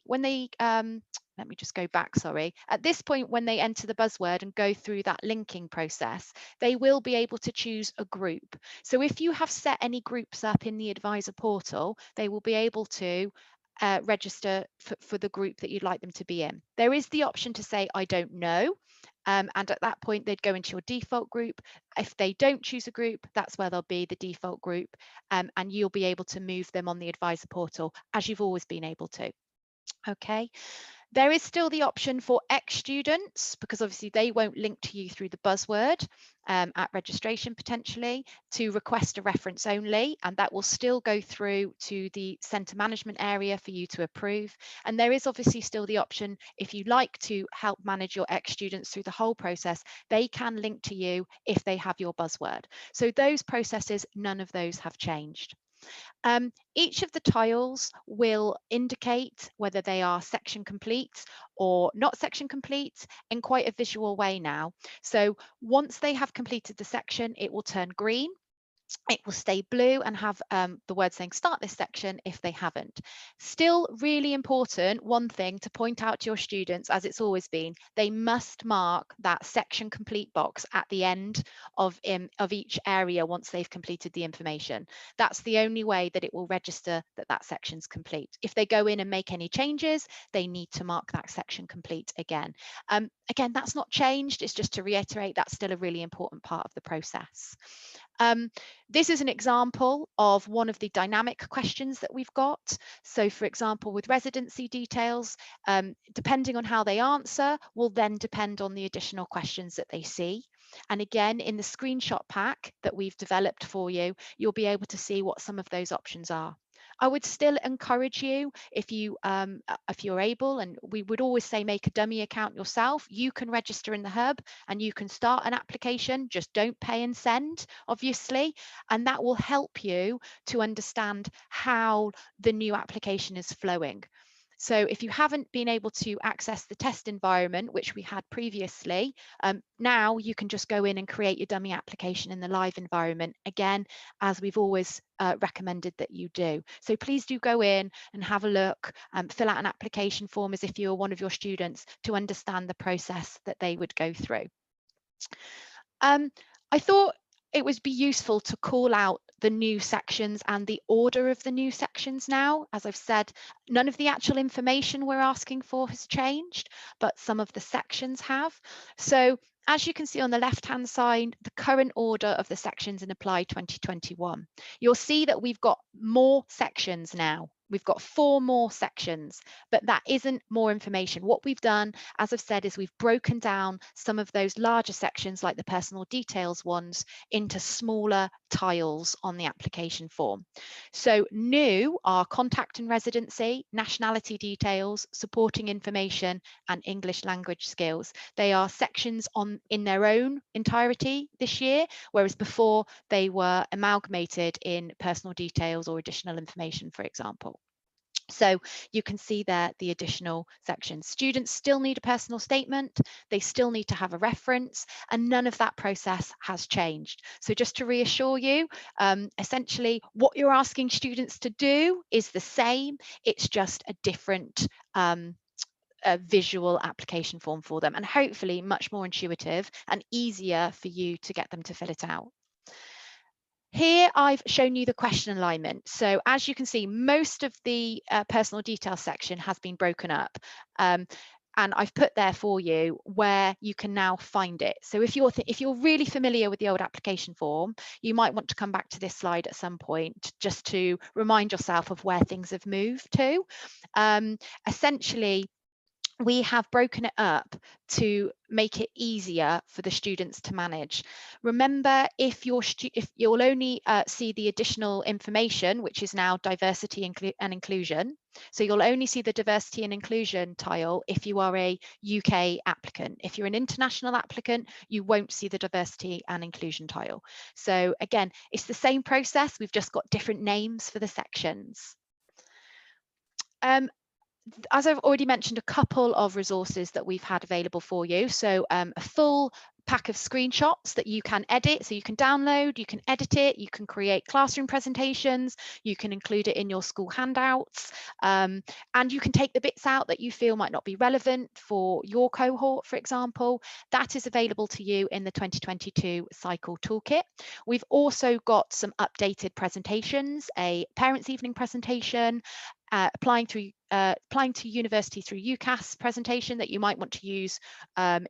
let me just go back, sorry. At this point, when they enter the buzzword and go through that linking process, they will be able to choose a group. So if you have set any groups up in the advisor portal, they will be able to register for the group that you'd like them to be in. There is the option to say, I don't know. And at that point, they'd go into your default group. If they don't choose a group, that's where they'll be, the default group, and you'll be able to move them on the advisor portal as you've always been able to. Okay. There is still the option for ex-students, because obviously they won't link to you through the buzzword at registration potentially, to request a reference only, and that will still go through to the centre management area for you to approve. And there is obviously still the option, if you like to help manage your ex-students through the whole process, they can link to you if they have your buzzword. So those processes, none of those have changed. Each of the tiles will indicate whether they are section complete or not section complete in quite a visual way now. So once they have completed the section, it will turn green. It will stay blue and have the word saying start this section if they haven't. Still really important, one thing to point out to your students, as it's always been, they must mark that section complete box at the end of each area once they've completed the information. That's the only way that it will register that that section's complete. If they go in and make any changes, they need to mark that section complete again. Again, that's not changed. It's just to reiterate, that's still a really important part of the process. This is an example of one of the dynamic questions that we've got. So for example, with residency details, depending on how they answer will then depend on the additional questions that they see. And again, in the screenshot pack that we've developed for you, you'll be able to see what some of those options are. I would still encourage you, if you're able, and we would always say make a dummy account yourself. You can register in the hub and you can start an application, just don't pay and send, obviously, and that will help you to understand how the new application is flowing. So if you haven't been able to access the test environment, which we had previously, now you can just go in and create your dummy application in the live environment, again, as we've always recommended that you do. So please do go in and have a look, fill out an application form as if you were one of your students to understand the process that they would go through. I thought it would be useful to call out the new sections and the order of the new sections now. As I've said, none of the actual information we're asking for has changed, but some of the sections have. So as you can see on the left-hand side, the current order of the sections in Apply 2021, you'll see that we've got more sections now. We've got 4 more sections, but that isn't more information. What we've done, as I've said, is we've broken down some of those larger sections, like the personal details ones, into smaller tiles on the application form. So new are contact and residency, nationality details, supporting information, and English language skills. They are sections in their own entirety this year, whereas before they were amalgamated in personal details or additional information, for example. So you can see there the additional sections. Students still need a personal statement, they still need to have a reference, and none of that process has changed. So just to reassure you, essentially what you're asking students to do is the same, it's just a different visual application form for them, and hopefully much more intuitive and easier for you to get them to fill it out. Here I've shown you the question alignment. So as you can see, most of the personal details section has been broken up. And I've put there for you where you can now find it. So if you're really familiar with the old application form, you might want to come back to this slide at some point just to remind yourself of where things have moved to. Essentially, we have broken it up to make it easier for the students to manage. Remember, if you'll only see the additional information, which is now diversity and inclusion. So you'll only see the diversity and inclusion tile if you are a UK applicant. If you're an international applicant, you won't see the diversity and inclusion tile. So again, it's the same process, we've just got different names for the sections. As I've already mentioned, a couple of resources that we've had available for you. So a full pack of screenshots that you can edit, so you can download, you can edit it, you can create classroom presentations, you can include it in your school handouts, and you can take the bits out that you feel might not be relevant for your cohort, for example. That is available to you in the 2022 cycle toolkit. We've also got some updated presentations, a parents' evening presentation, applying to university through UCAS presentation that you might want to use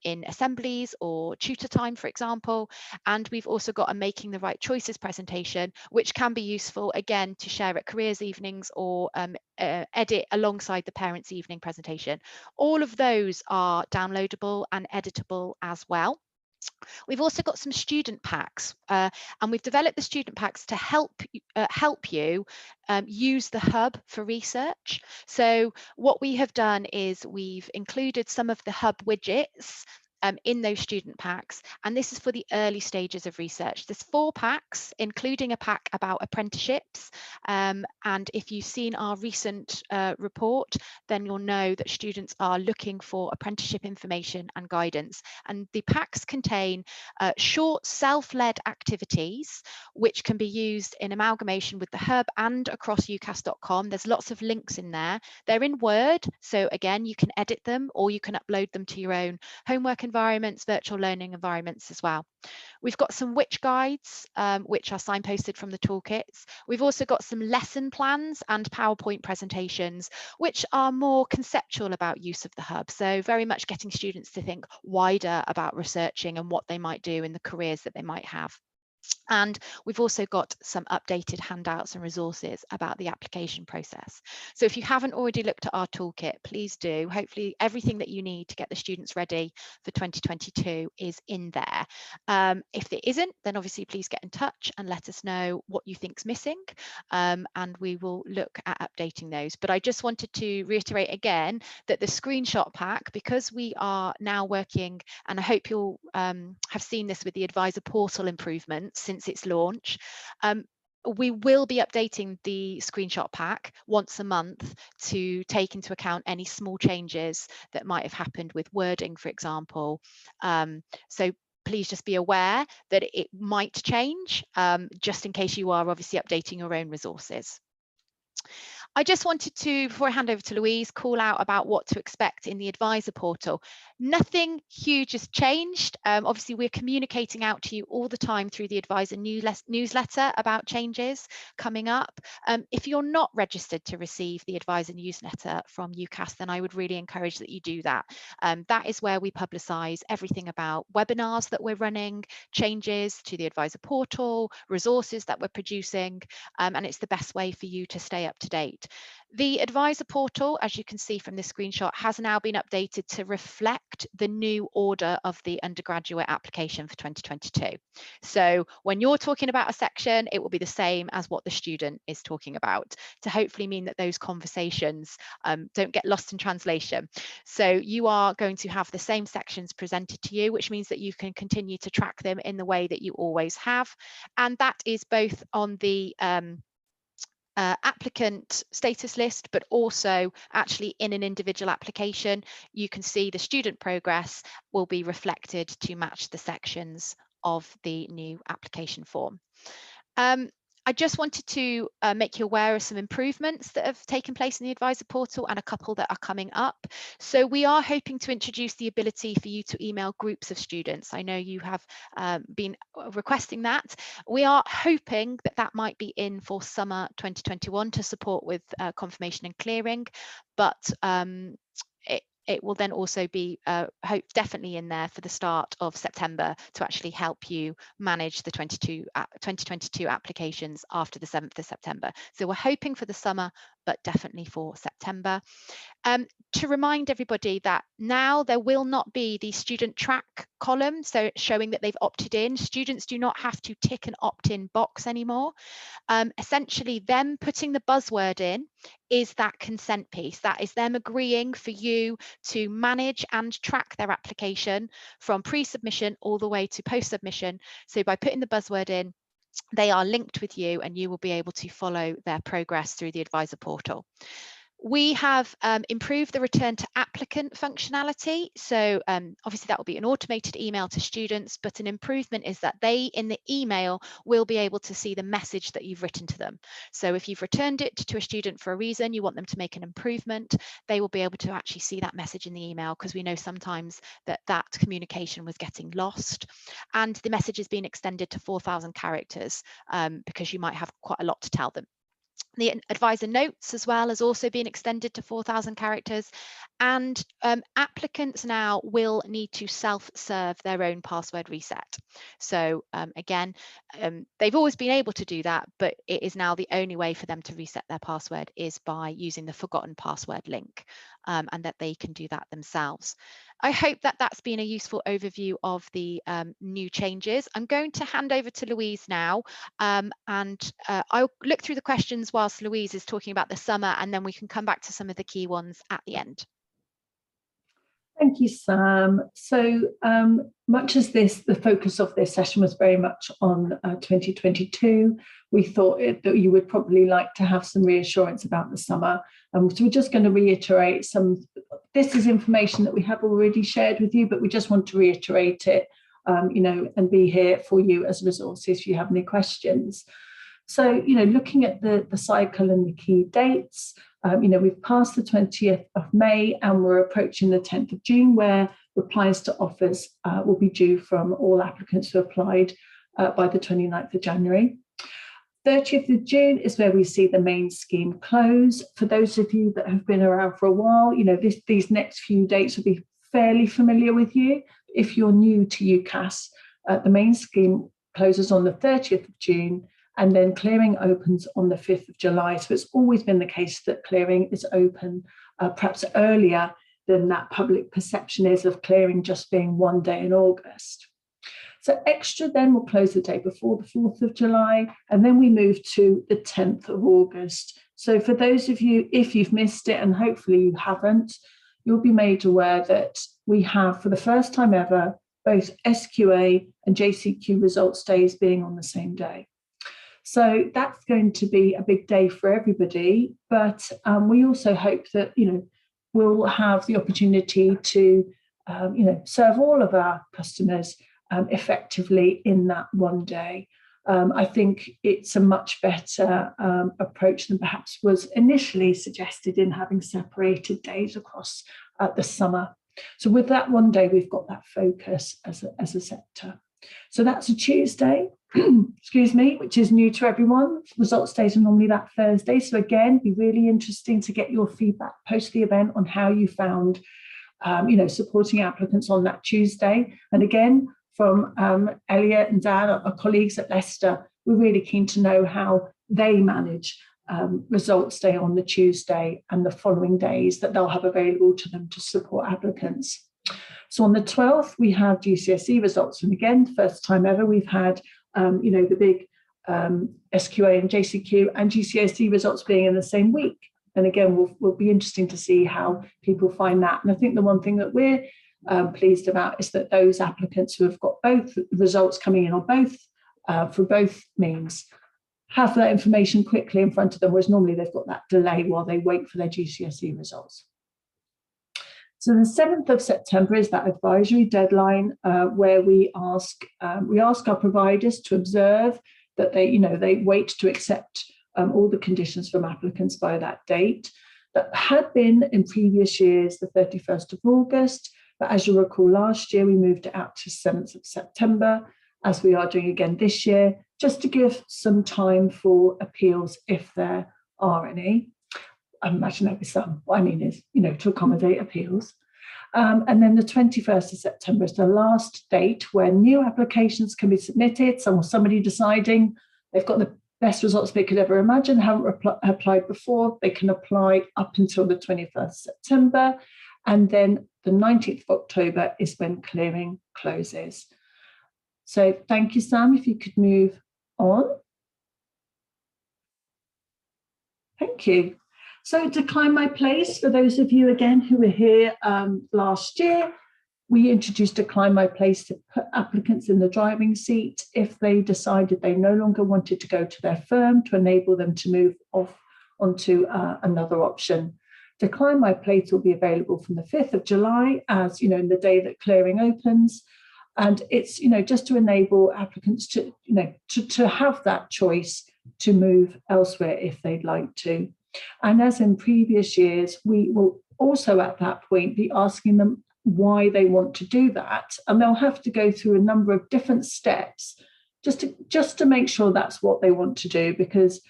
in assemblies or tutor time, for example. And we've also got a Making the Right Choices presentation, which can be useful, again, to share at careers evenings or edit alongside the parents' evening presentation. All of those are downloadable and editable as well. We've also got some student packs, and we've developed the student packs to help you use the hub for research. So what we have done is we've included some of the hub widgets in those student packs, and this is for the early stages of research. There's 4 packs, including a pack about apprenticeships, and if you've seen our recent report, then you'll know that students are looking for apprenticeship information and guidance, and the packs contain short self-led activities which can be used in amalgamation with the hub and across UCAS.com. There's lots of links in there. They're in Word, so again, you can edit them or you can upload them to your own homework environments, virtual learning environments as well. We've got some witch guides, which are signposted from the toolkits. We've also got some lesson plans and PowerPoint presentations, which are more conceptual about use of the hub. So very much getting students to think wider about researching and what they might do in the careers that they might have. And we've also got some updated handouts and resources about the application process. So if you haven't already looked at our toolkit, please do. Hopefully everything that you need to get the students ready for 2022 is in there. If there isn't, then obviously please get in touch and let us know what you think's missing, and we will look at updating those. But I just wanted to reiterate again that the screenshot pack, because we are now working, and I hope you'll have seen this with the advisor portal improvements since its launch, we will be updating the screenshot pack once a month to take into account any small changes that might have happened with wording, for example. So please just be aware that it might change, just in case you are obviously updating your own resources. I just wanted to, before I hand over to Louise, call out about what to expect in the advisor portal. Nothing huge has changed. Obviously, we're communicating out to you all the time through the advisor newsletter about changes coming up. If you're not registered to receive the advisor newsletter from UCAS, then I would really encourage that you do that. That is where we publicise everything about webinars that we're running, changes to the advisor portal, resources that we're producing, and it's the best way for you to stay up to date. The advisor portal, as you can see from this screenshot, has now been updated to reflect the new order of the undergraduate application for 2022. So when you're talking about a section, it will be the same as what the student is talking about, to hopefully mean that those conversations don't get lost in translation. So you are going to have the same sections presented to you, which means that you can continue to track them in the way that you always have. And that is both on the applicant status list, but also actually in an individual application. You can see the student progress will be reflected to match the sections of the new application form. I just wanted to make you aware of some improvements that have taken place in the advisor portal and a couple that are coming up. So we are hoping to introduce the ability for you to email groups of students. I know you have been requesting that. We are hoping that that might be in for summer 2021 to support with confirmation and clearing, but it will then also be definitely in there for the start of September to actually help you manage the 2022 applications after the 7th of September. So we're hoping for the summer, but definitely for September. To remind everybody that now there will not be the student track column, so showing that they've opted in. Students do not have to tick an opt-in box anymore. Essentially, them putting the buzzword in is that consent piece. That is them agreeing for you to manage and track their application from pre-submission all the way to post-submission. So by putting the buzzword in, they are linked with you and you will be able to follow their progress through the advisor portal. We have improved the return to applicant functionality. So obviously that will be an automated email to students, but an improvement is that they in the email will be able to see the message that you've written to them. So if you've returned it to a student for a reason, you want them to make an improvement, they will be able to actually see that message in the email, because we know sometimes that communication was getting lost. And the message is being extended to 4,000 characters because you might have quite a lot to tell them. The advisor notes as well has also been extended to 4,000 characters, and applicants now will need to self-serve their own password reset. So again, they've always been able to do that, but it is now the only way for them to reset their password is by using the forgotten password link, and that they can do that themselves. I hope that that's been a useful overview of the new changes. I'm going to hand over to Louise now, and I'll look through the questions whilst Louise is talking about the summer, and then we can come back to some of the key ones at the end. Thank you, Sam. So much as the focus of this session was very much on 2022, we thought that you would probably like to have some reassurance about the summer. So we're just going to reiterate this is information that we have already shared with you, but we just want to reiterate it, and be here for you as resources if you have any questions. So, looking at the cycle and the key dates, we've passed the 20th of May and we're approaching the 10th of June, where replies to offers will be due from all applicants who applied by the 29th of January. 30th of June is where we see the main scheme close. For those of you that have been around for a while, these next few dates will be fairly familiar with you. If you're new to UCAS, the main scheme closes on the 30th of June, and then clearing opens on the 5th of July. So it's always been the case that clearing is open perhaps earlier than that public perception is of clearing just being one day in August. So extra then will close the day before the 4th of July, and then we move to the 10th of August. So for those of you, if you've missed it, and hopefully you haven't, you'll be made aware that we have, for the first time ever, both SQA and JCQ results days being on the same day. So that's going to be a big day for everybody, but we also hope that, we'll have the opportunity to, serve all of our customers effectively in that one day. I think it's a much better approach than perhaps was initially suggested in having separated days across the summer. So with that one day, we've got that focus as a sector. So that's a Tuesday, excuse me, which is new to everyone. Results days are normally that Thursday. So again, be really interesting to get your feedback post the event on how you found, supporting applicants on that Tuesday. And again, from Elliot and Dan, our colleagues at Leicester, we're really keen to know how they manage results day on the Tuesday and the following days that they'll have available to them to support applicants. So on the 12th, we have GCSE results. And again, first time ever, we've had, the big SQA and JCQ and GCSE results being in the same week. And again, will be interesting to see how people find that. And I think the one thing that we're pleased about is that those applicants who have got both results coming in on both, for both means, have that information quickly in front of them, whereas normally they've got that delay while they wait for their GCSE results. So the 7th of September is that advisory deadline where we ask our providers to observe that they wait to accept all the conditions from applicants by that date. That had been in previous years the 31st of August, but as you'll recall, last year we moved it out to 7th of September, as we are doing again this year, just to give some time for appeals if there are any. I imagine there'll be some. What I mean is, to accommodate appeals. And then the 21st of September is the last date where new applications can be submitted. So somebody deciding they've got the best results they could ever imagine, haven't applied before, they can apply up until the 21st of September. And then the 19th of October is when clearing closes. So thank you, Sam, if you could move on. Thank you. So Decline My Place, for those of you, again, who were here last year, we introduced Decline My Place to put applicants in the driving seat if they decided they no longer wanted to go to their firm, to enable them to move off onto another option. Decline My Place will be available from the 5th of July, as in the day that clearing opens. And it's, just to enable applicants to, to have that choice to move elsewhere if they'd like to. And as in previous years, we will also at that point be asking them why they want to do that. And they'll have to go through a number of different steps just to make sure that's what they want to do. Because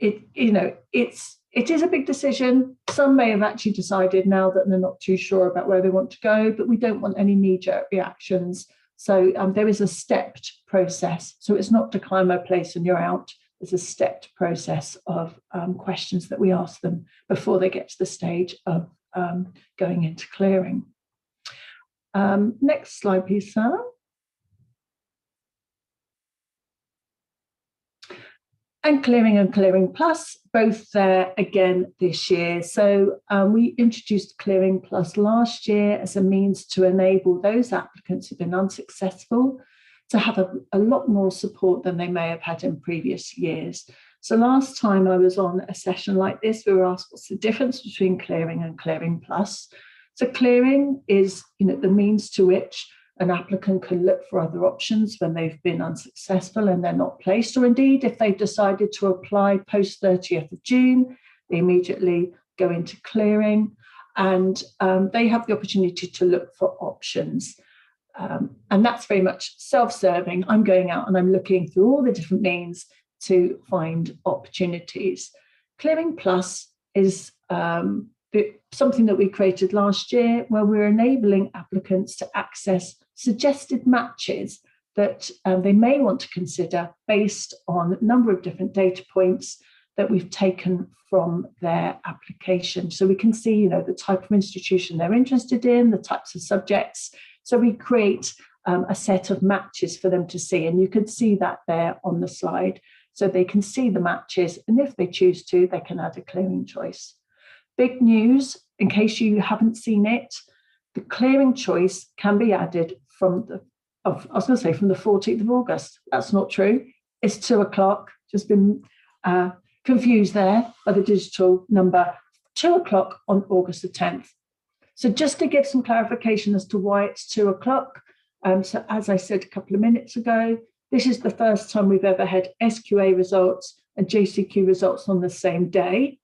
it is a big decision. Some may have actually decided now that they're not too sure about where they want to go, but we don't want any knee-jerk reactions. So there is a stepped process. So it's not decline my place and you're out. There's a stepped process of questions that we ask them before they get to the stage of going into clearing. Next slide, please, Sam. And Clearing Plus, both there again this year. So we introduced Clearing Plus last year as a means to enable those applicants who've been unsuccessful to have a lot more support than they may have had in previous years. So last time I was on a session like this, we were asked what's the difference between Clearing and Clearing Plus. So Clearing is, the means to which an applicant can look for other options when they've been unsuccessful and they're not placed, or indeed if they've decided to apply post 30th of June, they immediately go into clearing and they have the opportunity to look for options. And that's very much self-serving. I'm going out and I'm looking through all the different means to find opportunities. Clearing Plus is something that we created last year where we're enabling applicants to access suggested matches that they may want to consider based on a number of different data points that we've taken from their application. So we can see, the type of institution they're interested in, the types of subjects. So we create a set of matches for them to see, and you can see that there on the slide. So they can see the matches, and if they choose to, they can add a clearing choice. Big news, in case you haven't seen it, the clearing choice can be added from the 14th of August. That's not true. It's 2 o'clock. Just been confused there by the digital number. 2 o'clock on August the 10th. So just to give some clarification as to why it's 2 o'clock. So as I said a couple of minutes ago, this is the first time we've ever had SQA results and JCQ results on the same day.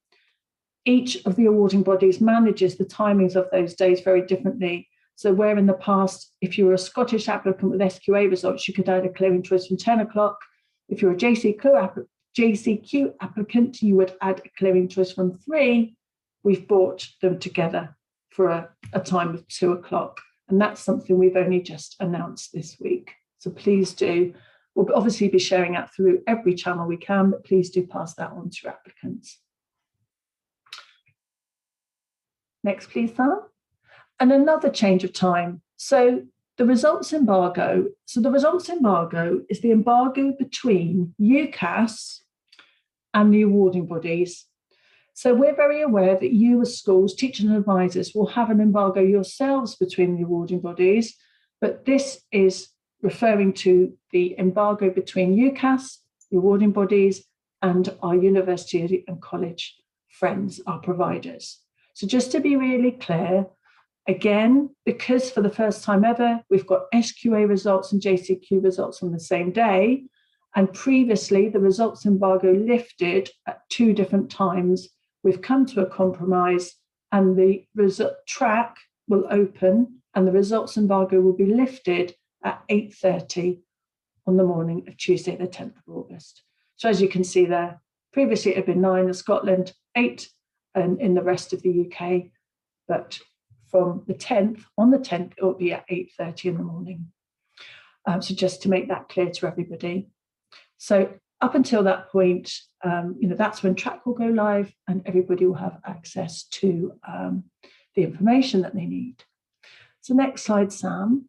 Each of the awarding bodies manages the timings of those days very differently. So where in the past, if you were a Scottish applicant with SQA results, you could add a clearing choice from 10 o'clock. If you're a JCQ applicant, you would add a clearing choice from 3. We've brought them together for a time of 2 o'clock. And that's something we've only just announced this week. So please do. We'll obviously be sharing that through every channel we can, but please do pass that on to your applicants. Next, please, Sam. And another change of time. So the results embargo. So the results embargo is the embargo between UCAS and the awarding bodies. So we're very aware that you as schools, teachers and advisors will have an embargo yourselves between the awarding bodies, but this is referring to the embargo between UCAS, the awarding bodies, and our university and college friends, our providers. So just to be really clear, again, because for the first time ever, we've got SQA results and JCQ results on the same day, and previously the results embargo lifted at 2 different times, we've come to a compromise and the result track will open and the results embargo will be lifted at 8:30 on the morning of Tuesday, the 10th of August. So as you can see there, previously it had been 9 in Scotland, 8 in the rest of the UK, but from the 10th, on the 10th, it will be at 8:30 in the morning. So just to make that clear to everybody. So up until that point, that's when track will go live and everybody will have access to the information that they need. So next slide, Sam.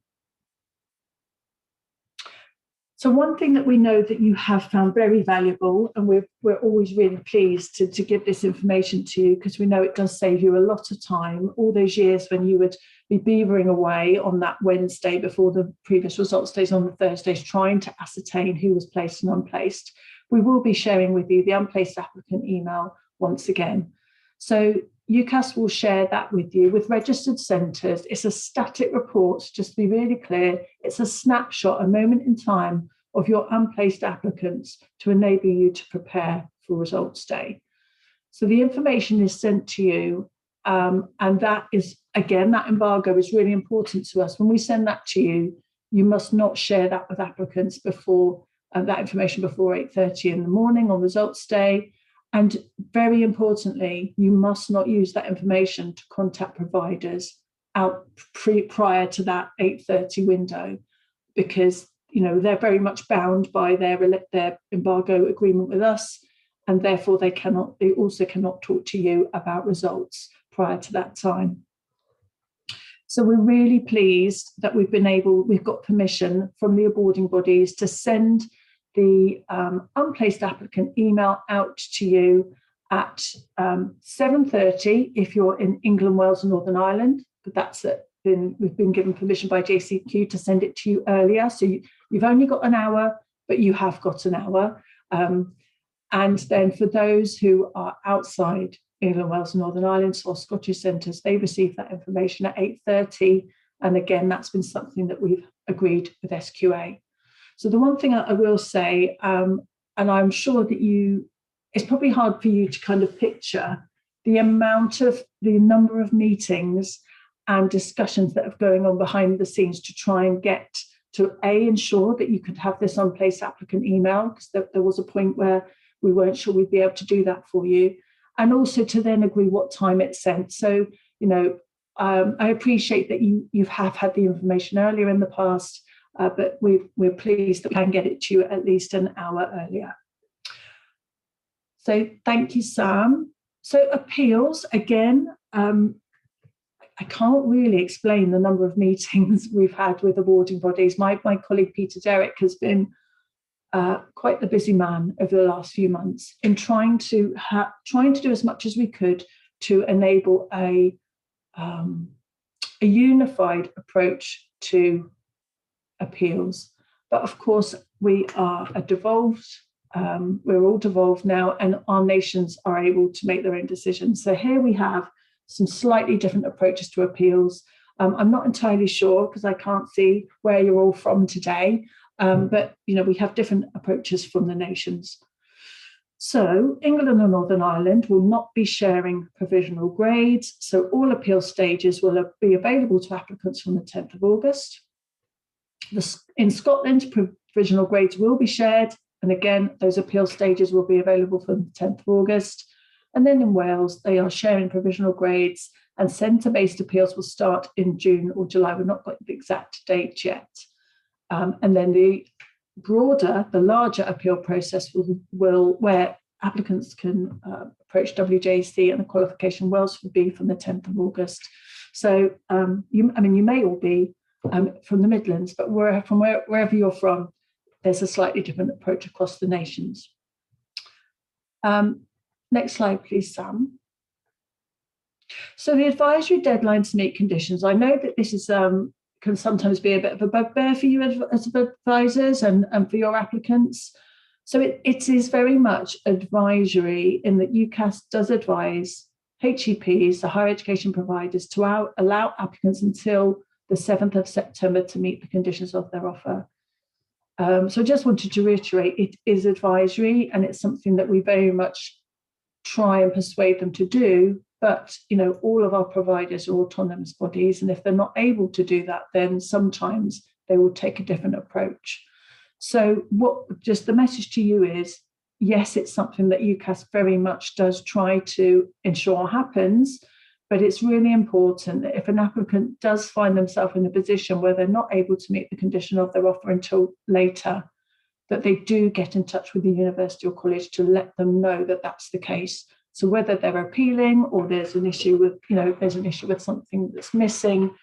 So one thing that we know that you have found very valuable, and we're always really pleased to give this information to you because we know it does save you a lot of time. All those years when you would be beavering away on that Wednesday before the previous results days on the Thursdays, trying to ascertain who was placed and unplaced. We will be sharing with you the unplaced applicant email once again. So UCAS will share that with you with registered centres. It's a static report, just to be really clear. It's a snapshot, a moment in time of your unplaced applicants to enable you to prepare for results day. So the information is sent to you, and that is, again, that embargo is really important to us. When we send that to you, you must not share that with applicants before that information before 8:30 in the morning on results day. And very importantly, you must not use that information to contact providers out prior to that 8:30 window, because they're very much bound by their embargo agreement with us, and therefore they also cannot talk to you about results prior to that time. So we're really pleased that we've got permission from the awarding bodies to send the unplaced applicant email out to you at 7:30 if you're in England, Wales and Northern Ireland. But we've been given permission by JCQ to send it to you earlier. So you've only got an hour, but you have got an hour. And then for those who are outside England, Wales and Northern Ireland, so our Scottish centres, they receive that information at 8:30. And again, that's been something that we've agreed with SQA. So the one thing I will say, and I'm sure that it's probably hard for you to kind of picture the number of meetings and discussions that are going on behind the scenes to try and get to ensure that you could have this unplaced applicant email, because there was a point where we weren't sure we'd be able to do that for you, and also to then agree what time it's sent. So, I appreciate that you have had the information earlier in the past, but we're pleased that we can get it to you at least an hour earlier. So thank you, Sam. So appeals, again, I can't really explain the number of meetings we've had with awarding bodies. My colleague Peter Derrick has been quite the busy man over the last few months in trying to do as much as we could to enable a unified approach to appeals. But of course, we are we're all devolved now, and our nations are able to make their own decisions. So here we have some slightly different approaches to appeals. I'm not entirely sure because I can't see where you're all from today, but we have different approaches from the nations. So England and Northern Ireland will not be sharing provisional grades. So all appeal stages will be available to applicants from the 10th of August. In Scotland, provisional grades will be shared. And again, those appeal stages will be available from the 10th of August. And then in Wales, they are sharing provisional grades, and centre-based appeals will start in June or July. We've not got the exact date yet. And then the larger appeal process will where applicants can approach WJC and the qualification Wales will be from the 10th of August. So you may all be from the Midlands, but wherever you're from, there's a slightly different approach across the nations. Next slide, please, Sam. So the advisory deadlines to meet conditions. I know that this is can sometimes be a bit of a bugbear for you as advisors and for your applicants. So it is very much advisory in that UCAS does advise HEPs, the higher education providers, to allow applicants until the 7th of September to meet the conditions of their offer. So I just wanted to reiterate, it is advisory, and it's something that we very much try and persuade them to do. But all of our providers are autonomous bodies, and if they're not able to do that, then sometimes they will take a different approach. So just the message to you is, yes, it's something that UCAS very much does try to ensure happens, but it's really important that if an applicant does find themselves in a position where they're not able to meet the condition of their offer until later, that they do get in touch with the university or college to let them know that that's the case. So whether they're appealing or there's an issue with something that's missing,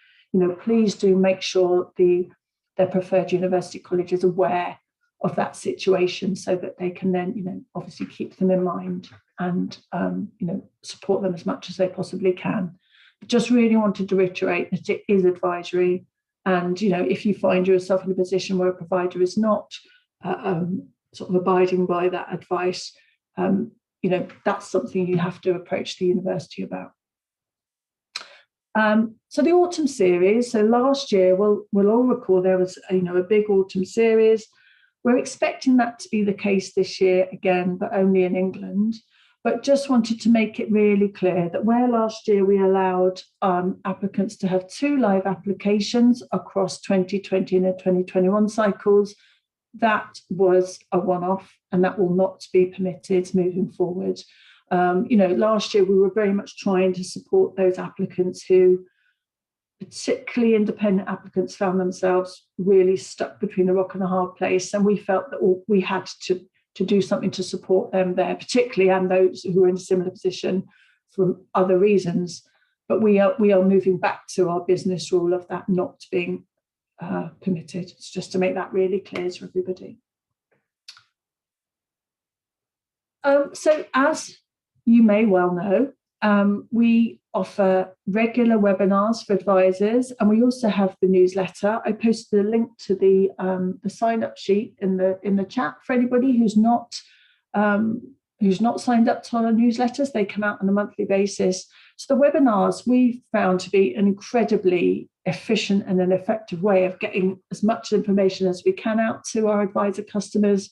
please do make sure their preferred university college is aware of that situation, so that they can then, obviously keep them in mind and support them as much as they possibly can. But just really wanted to reiterate that it is advisory, and if you find yourself in a position where a provider is not sort of abiding by that advice, that's something you have to approach the university about. So the autumn series. So last year, we'll all recall there was a big autumn series. We're expecting that to be the case this year again, but only in England. But just wanted to make it really clear that where last year we allowed applicants to have 2 live applications across 2020 and 2021 cycles, that was a one-off, and that will not be permitted moving forward. Last year we were very much trying to support those applicants who, particularly independent applicants, found themselves really stuck between a rock and a hard place, and we felt that we had to do something to support them there, particularly, and those who are in a similar position for other reasons. But we are moving back to our business rule of that not being permitted. It's just to make that really clear to everybody. So as you may well know, we offer regular webinars for advisors, and we also have the newsletter. I posted a link to the sign-up sheet in the chat for anybody who's not signed up to our newsletters. They come out on a monthly basis. So the webinars we found to be an incredibly efficient and an effective way of getting as much information as we can out to our advisor customers,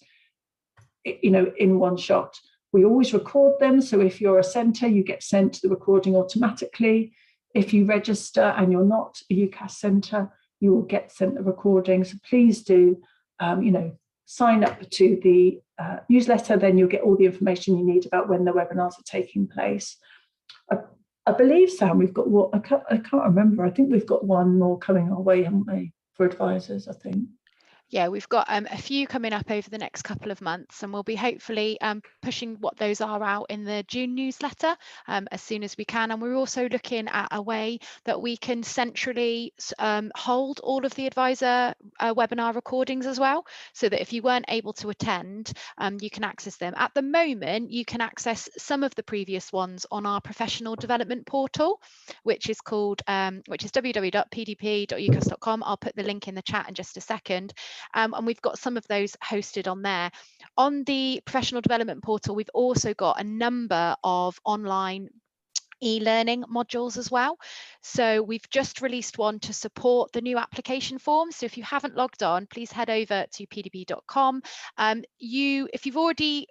in one shot. We always record them, so if you're a centre, you get sent the recording automatically. If you register and you're not a UCAS centre, you will get sent the recording. So please do, sign up to the newsletter, then you'll get all the information you need about when the webinars are taking place. I believe, Sam, we've got I can't remember. I think we've got one more coming our way, haven't we, for advisors, I think. Yeah, we've got a few coming up over the next couple of months, and we'll be hopefully pushing what those are out in the June newsletter as soon as we can. And we're also looking at a way that we can centrally hold all of the advisor webinar recordings as well, so that if you weren't able to attend, you can access them. At the moment, you can access some of the previous ones on our professional development portal, which is called www.pdp.ucas.com. I'll put the link in the chat in just a second. And we've got some of those hosted on there. On the professional development portal, we've also got a number of online e-learning modules as well. So we've just released one to support the new application form. So if you haven't logged on, please head over to pdp.com. If you've already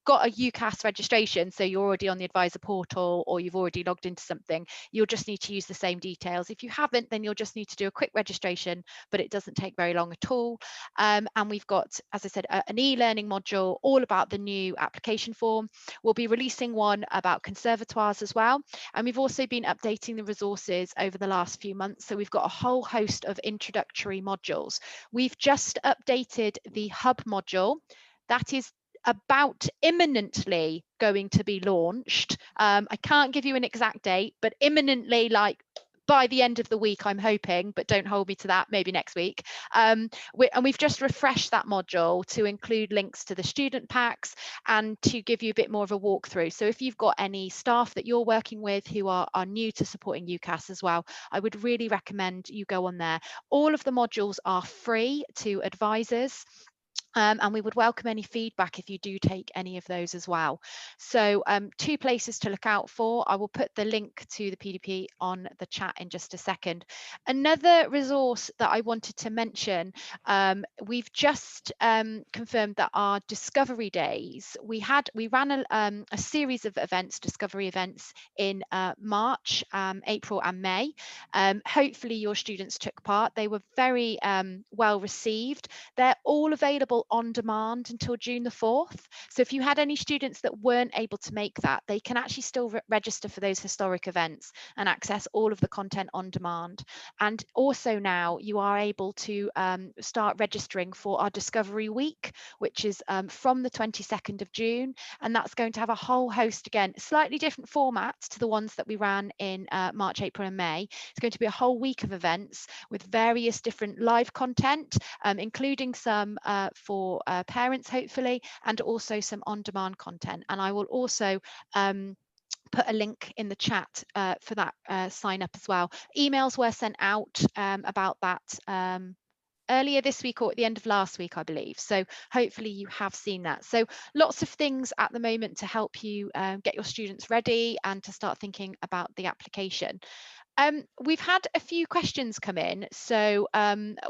got a UCAS registration, so you're already on the advisor portal or you've already logged into something, you'll just need to use the same details. If you haven't, then you'll just need to do a quick registration, but it doesn't take very long at all. And we've got, as I said, an e-learning module all about the new application form. We'll be releasing one about conservatoires as well. And we've also been updating the resources over the last few months. So we've got a whole host of introductory modules. We've just updated the hub module. That is about imminently going to be launched. I can't give you an exact date, but imminently, like by the end of the week, I'm hoping, but don't hold me to that, maybe next week. And we've just refreshed that module to include links to the student packs and to give you a bit more of a walkthrough. So if you've got any staff that you're working with who are new to supporting UCAS as well, I would really recommend you go on there. All of the modules are free to advisors. And we would welcome any feedback if you do take any of those as well. So 2 places to look out for. I will put the link to the PDP on the chat in just a second. Another resource that I wanted to mention, we've just confirmed that our discovery days, we ran a series of events, discovery events in March, April and May. Hopefully your students took part. They were very well received. They're all available on demand until June the 4th. So if you had any students that weren't able to make that, they can actually still register for those historic events and access all of the content on demand. And also now you are able to start registering for our Discovery Week, which is from the 22nd of June. And that's going to have a whole host, again, slightly different formats to the ones that we ran in March, April and May. It's going to be a whole week of events with various different live content, including some for parents, hopefully, and also some on-demand content. And I will also put a link in the chat for that sign up as well. Emails were sent out about that earlier this week or at the end of last week, I believe. So hopefully you have seen that. So lots of things at the moment to help you get your students ready and to start thinking about the application. We've had a few questions come in, so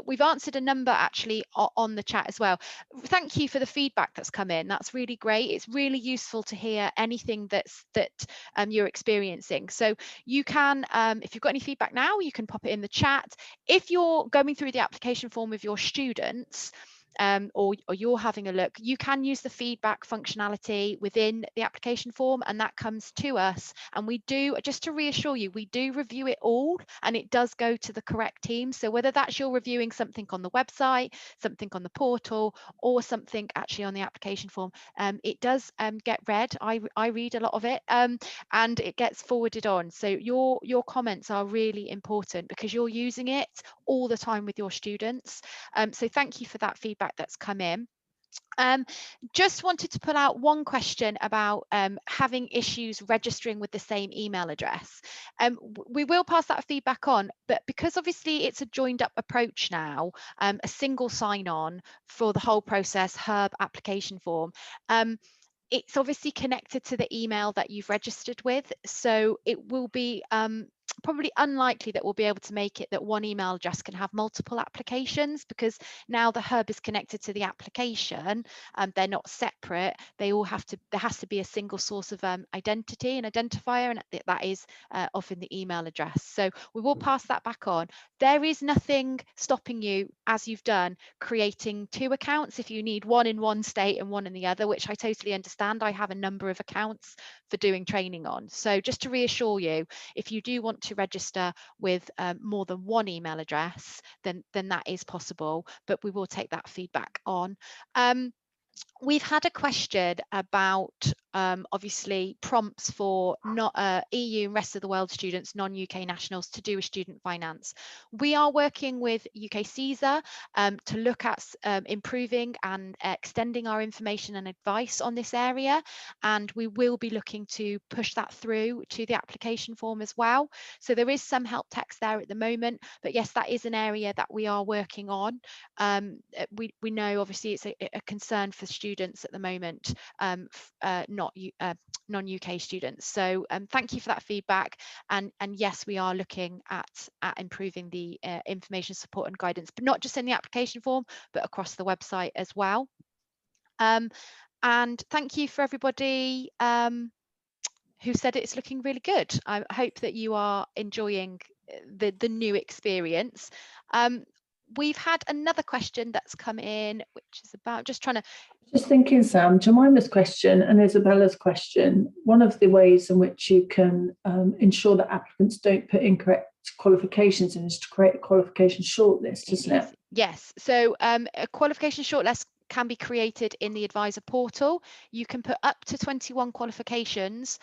we've answered a number actually on the chat as well. Thank you for the feedback that's come in. That's really great. It's really useful to hear anything that you're experiencing. So you can, if you've got any feedback now, you can pop it in the chat. If you're going through the application form with your students, or you're having a look, you can use the feedback functionality within the application form, and that comes to us. And we do, just to reassure you, we do review it all, and it does go to the correct team. So whether that's you're reviewing something on the website, something on the portal, or something actually on the application form, it does get read. I read a lot of it, and it gets forwarded on. So your comments are really important because you're using it all the time with your students. So thank you for that feedback that's come in. Just wanted to pull out one question about having issues registering with the same email address. We will pass that feedback on, but because obviously it's a joined up approach now, a single sign-on for the whole process, Herb application form, it's obviously connected to the email that you've registered with. So it will be probably unlikely that we'll be able to make it that one email address can have multiple applications, because now the hub is connected to the application, they're not separate. They all have to, there has to be a single source of identity and identifier, and that is often the email address. So we will pass that back on. There is nothing stopping you, as you've done, creating two accounts if you need one in one state and one in the other, which I totally understand. I have a number of accounts for doing training on. So just to reassure you, if you do want to register with more than one email address, then that is possible, but we will take that feedback on. We've had a question about obviously prompts for not EU and rest of the world students, non-UK nationals, to do with student finance. We are working with UK CESA to look at improving and extending our information and advice on this area, and we will be looking to push that through to the application form as well. So there is some help text there at the moment, but yes, that is an area that we are working on. We know obviously it's a concern for students at the moment, non-UK students. So thank you for that feedback, and yes, we are looking at improving the information, support and guidance, but not just in the application form, but across the website as well. And thank you for everybody who said it's looking really good. I hope that you are enjoying the new experience. We've had another question that's come in, which is about just thinking, Sam, Jemima's question and Isabella's question, one of the ways in which you can ensure that applicants don't put incorrect qualifications in is to create a qualification shortlist, isn't it? Yes, so a qualification shortlist can be created in the advisor portal. You can put up to 21 qualifications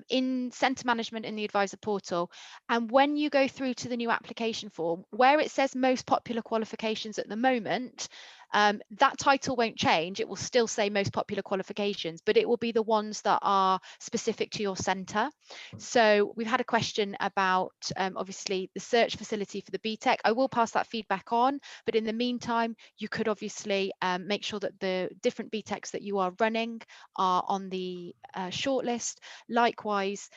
in centre management in the advisor portal, and when you go through to the new application form, where it says most popular qualifications at the moment, that title won't change. It will still say most popular qualifications, but it will be the ones that are specific to your centre. So we've had a question about obviously the search facility for the BTEC. I will pass that feedback on, but in the meantime, you could obviously make sure that the different BTECs that you are running are on the shortlist. Likewise,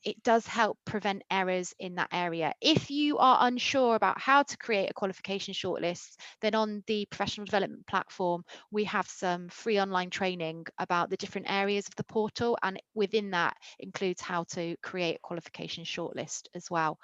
it does help prevent errors in that area. If you are unsure about how to create a qualification shortlist, then on the professional development platform, we have some free online training about the different areas of the portal, and within that includes how to create a qualification shortlist as well.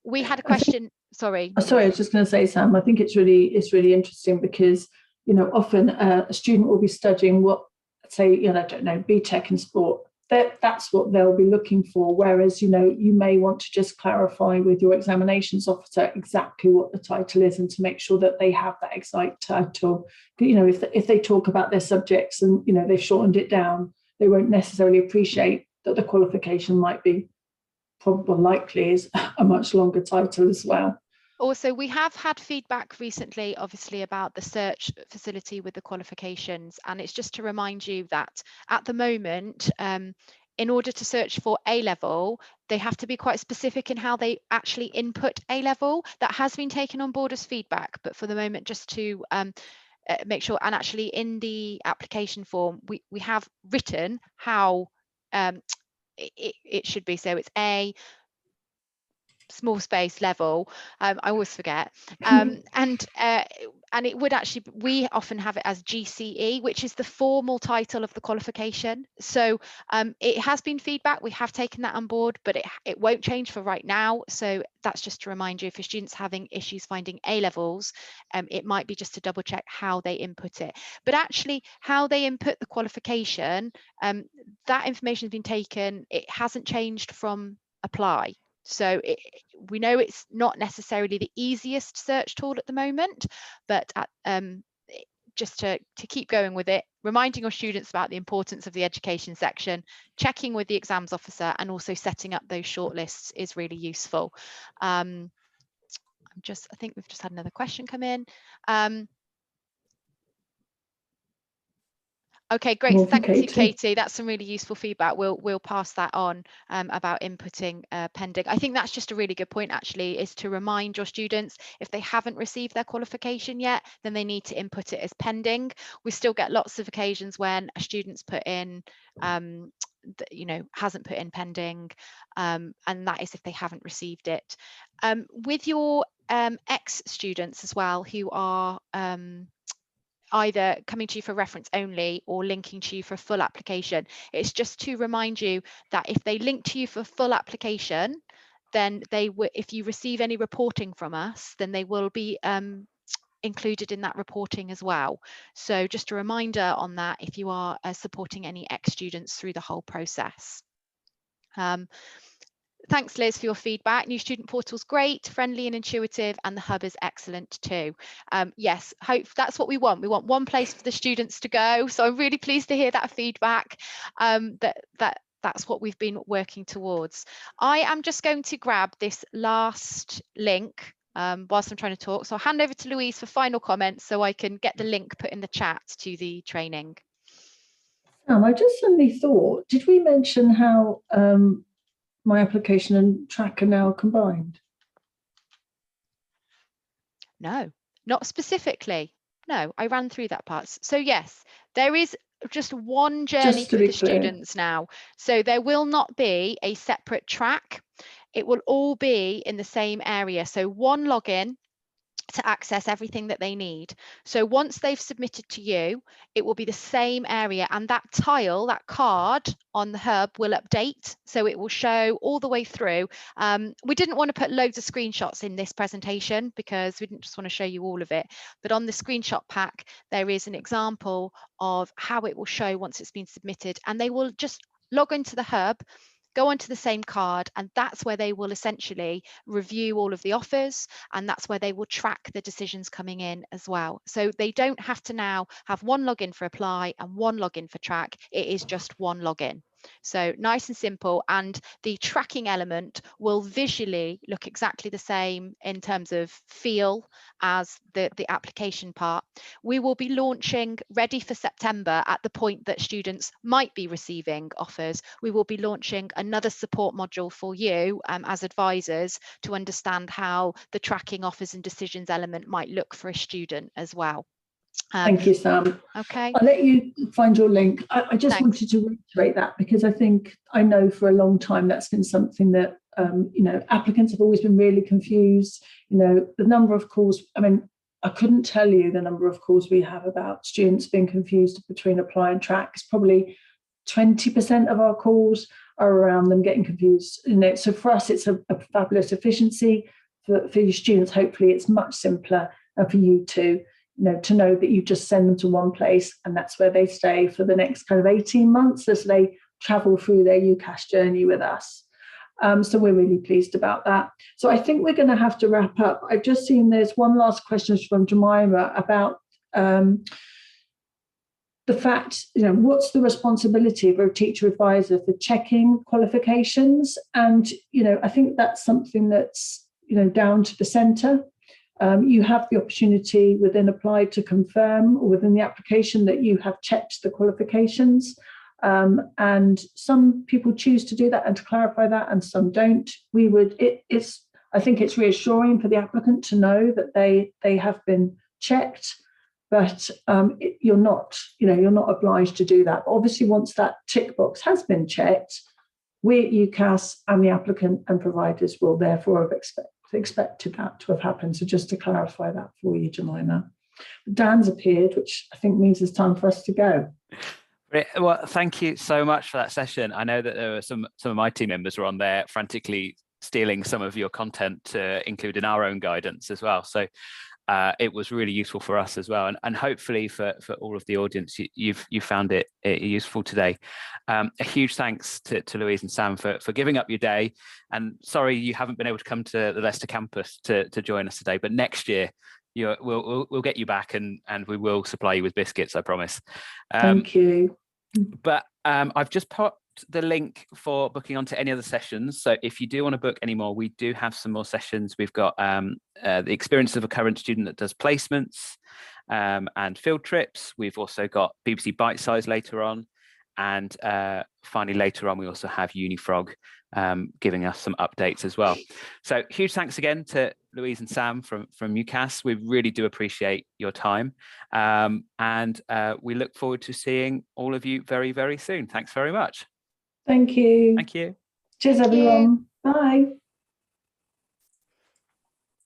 We had a question. Sorry, I was just going to say, Sam, I think it's really interesting because, you know, often a student will be studying what, say, you know, I don't know, BTEC in sport. That's what they'll be looking for. Whereas, you know, you may want to just clarify with your examinations officer exactly what the title is, and to make sure that they have that exact title. You know, if they talk about their subjects and, you know, they've shortened it down, they won't necessarily appreciate that the qualification might be likely is a much longer title as well. Also, we have had feedback recently, obviously, about the search facility with the qualifications, and it's just to remind you that at the moment, in order to search for A-level, they have to be quite specific in how they actually input A-level. That has been taken on board as feedback, but for the moment, just to make sure, and actually in the application form, we have written how it should be. So it's A, small space level, I always forget, and and it would actually, we often have it as GCE, which is the formal title of the qualification. So it has been feedback, we have taken that on board, but it won't change for right now. So that's just to remind you, if your students having issues finding A levels, it might be just to double check how they input it. But actually how they input the qualification, that information has been taken, it hasn't changed from Apply. So we know it's not necessarily the easiest search tool at the moment, but just to keep going with it, reminding your students about the importance of the education section, checking with the exams officer, and also setting up those shortlists is really useful. I think we've just had another question come in. Okay, great. Thank you, Katie. That's some really useful feedback. We'll pass that on about inputting pending. I think that's just a really good point, actually, is to remind your students, if they haven't received their qualification yet, then they need to input it as pending. We still get lots of occasions when a student's put in, hasn't put in pending, and that is if they haven't received it. With your ex-students as well, who are either coming to you for reference only or linking to you for a full application, it's just to remind you that if they link to you for full application, then they will, if you receive any reporting from us, then they will be included in that reporting as well. So just a reminder on that if you are supporting any ex-students through the whole process. Thanks, Liz, for your feedback. New student portal's great, friendly and intuitive, and the hub is excellent too. Yes, that's what we want. We want one place for the students to go. So I'm really pleased to hear that feedback. That's what we've been working towards. I am just going to grab this last link whilst I'm trying to talk. So I'll hand over to Louise for final comments so I can get the link put in the chat to the training. I just suddenly thought, did we mention how my application and track are now combined? No, not specifically. No, I ran through that part. So yes, there is just one journey for the students now. So there will not be a separate track. It will all be in the same area. So one login to access everything that they need. So once they've submitted to you, it will be the same area, and that tile, that card on the hub will update. So it will show all the way through. We didn't want to put loads of screenshots in this presentation because we didn't just want to show you all of it. But on the screenshot pack, there is an example of how it will show once it's been submitted, and they will just log into the hub, go onto the same card, and that's where they will essentially review all of the offers, and that's where they will track the decisions coming in as well. So they don't have to now have one login for apply and one login for track. It is just one login. So nice and simple, and the tracking element will visually look exactly the same in terms of feel as the application part. We will be launching, ready for September, at the point that students might be receiving offers. We will be launching another support module for you as advisors to understand how the tracking offers and decisions element might look for a student as well. Thank you, Sam. Okay. I'll let you find your link. I just wanted to reiterate that because I know for a long time that's been something that applicants have always been really confused. The number of calls, I couldn't tell you the number of calls we have about students being confused between apply and track. It's probably 20% of our calls are around them getting confused. So for us, it's a fabulous efficiency. For your students, hopefully it's much simpler, and for you too. To know that you just send them to one place and that's where they stay for the next kind of 18 months as they travel through their UCAS journey with us. So we're really pleased about that. So I think we're going to have to wrap up. I've just seen there's one last question from Jemima about the fact, what's the responsibility of a teacher advisor for checking qualifications? And, I think that's something that's, down to the centre. You have the opportunity within Apply to confirm, or within the application, that you have checked the qualifications. And some people choose to do that and to clarify that, and some don't. I think it's reassuring for the applicant to know that they have been checked, but you're not obliged to do that. Obviously, once that tick box has been checked, we at UCAS and the applicant and providers will therefore have expected that to have happened. So just to clarify that for you, Jemima. Dan's appeared, which I think means it's time for us to go. Well, thank you so much for that session. I know that there were some of my team members were on there frantically stealing some of your content to include in our own guidance as well. So it was really useful for us as well, and hopefully for all of the audience, you found it useful today. A huge thanks to Louise and Sam for giving up your day, and sorry you haven't been able to come to the Leicester campus to join us today, but next year we'll get you back, and we will supply you with biscuits, I promise. Thank you. But I've just put the link for booking onto any other sessions. So if you do want to book any more, we do have some more sessions. We've got the experience of a current student that does placements and field trips. We've also got BBC Bite Size later on. And finally, later on, we also have Unifrog giving us some updates as well. So huge thanks again to Louise and Sam from UCAS. We really do appreciate your time. And we look forward to seeing all of you very, very soon. Thanks very much. Thank you. Thank you. Cheers, everyone. Bye.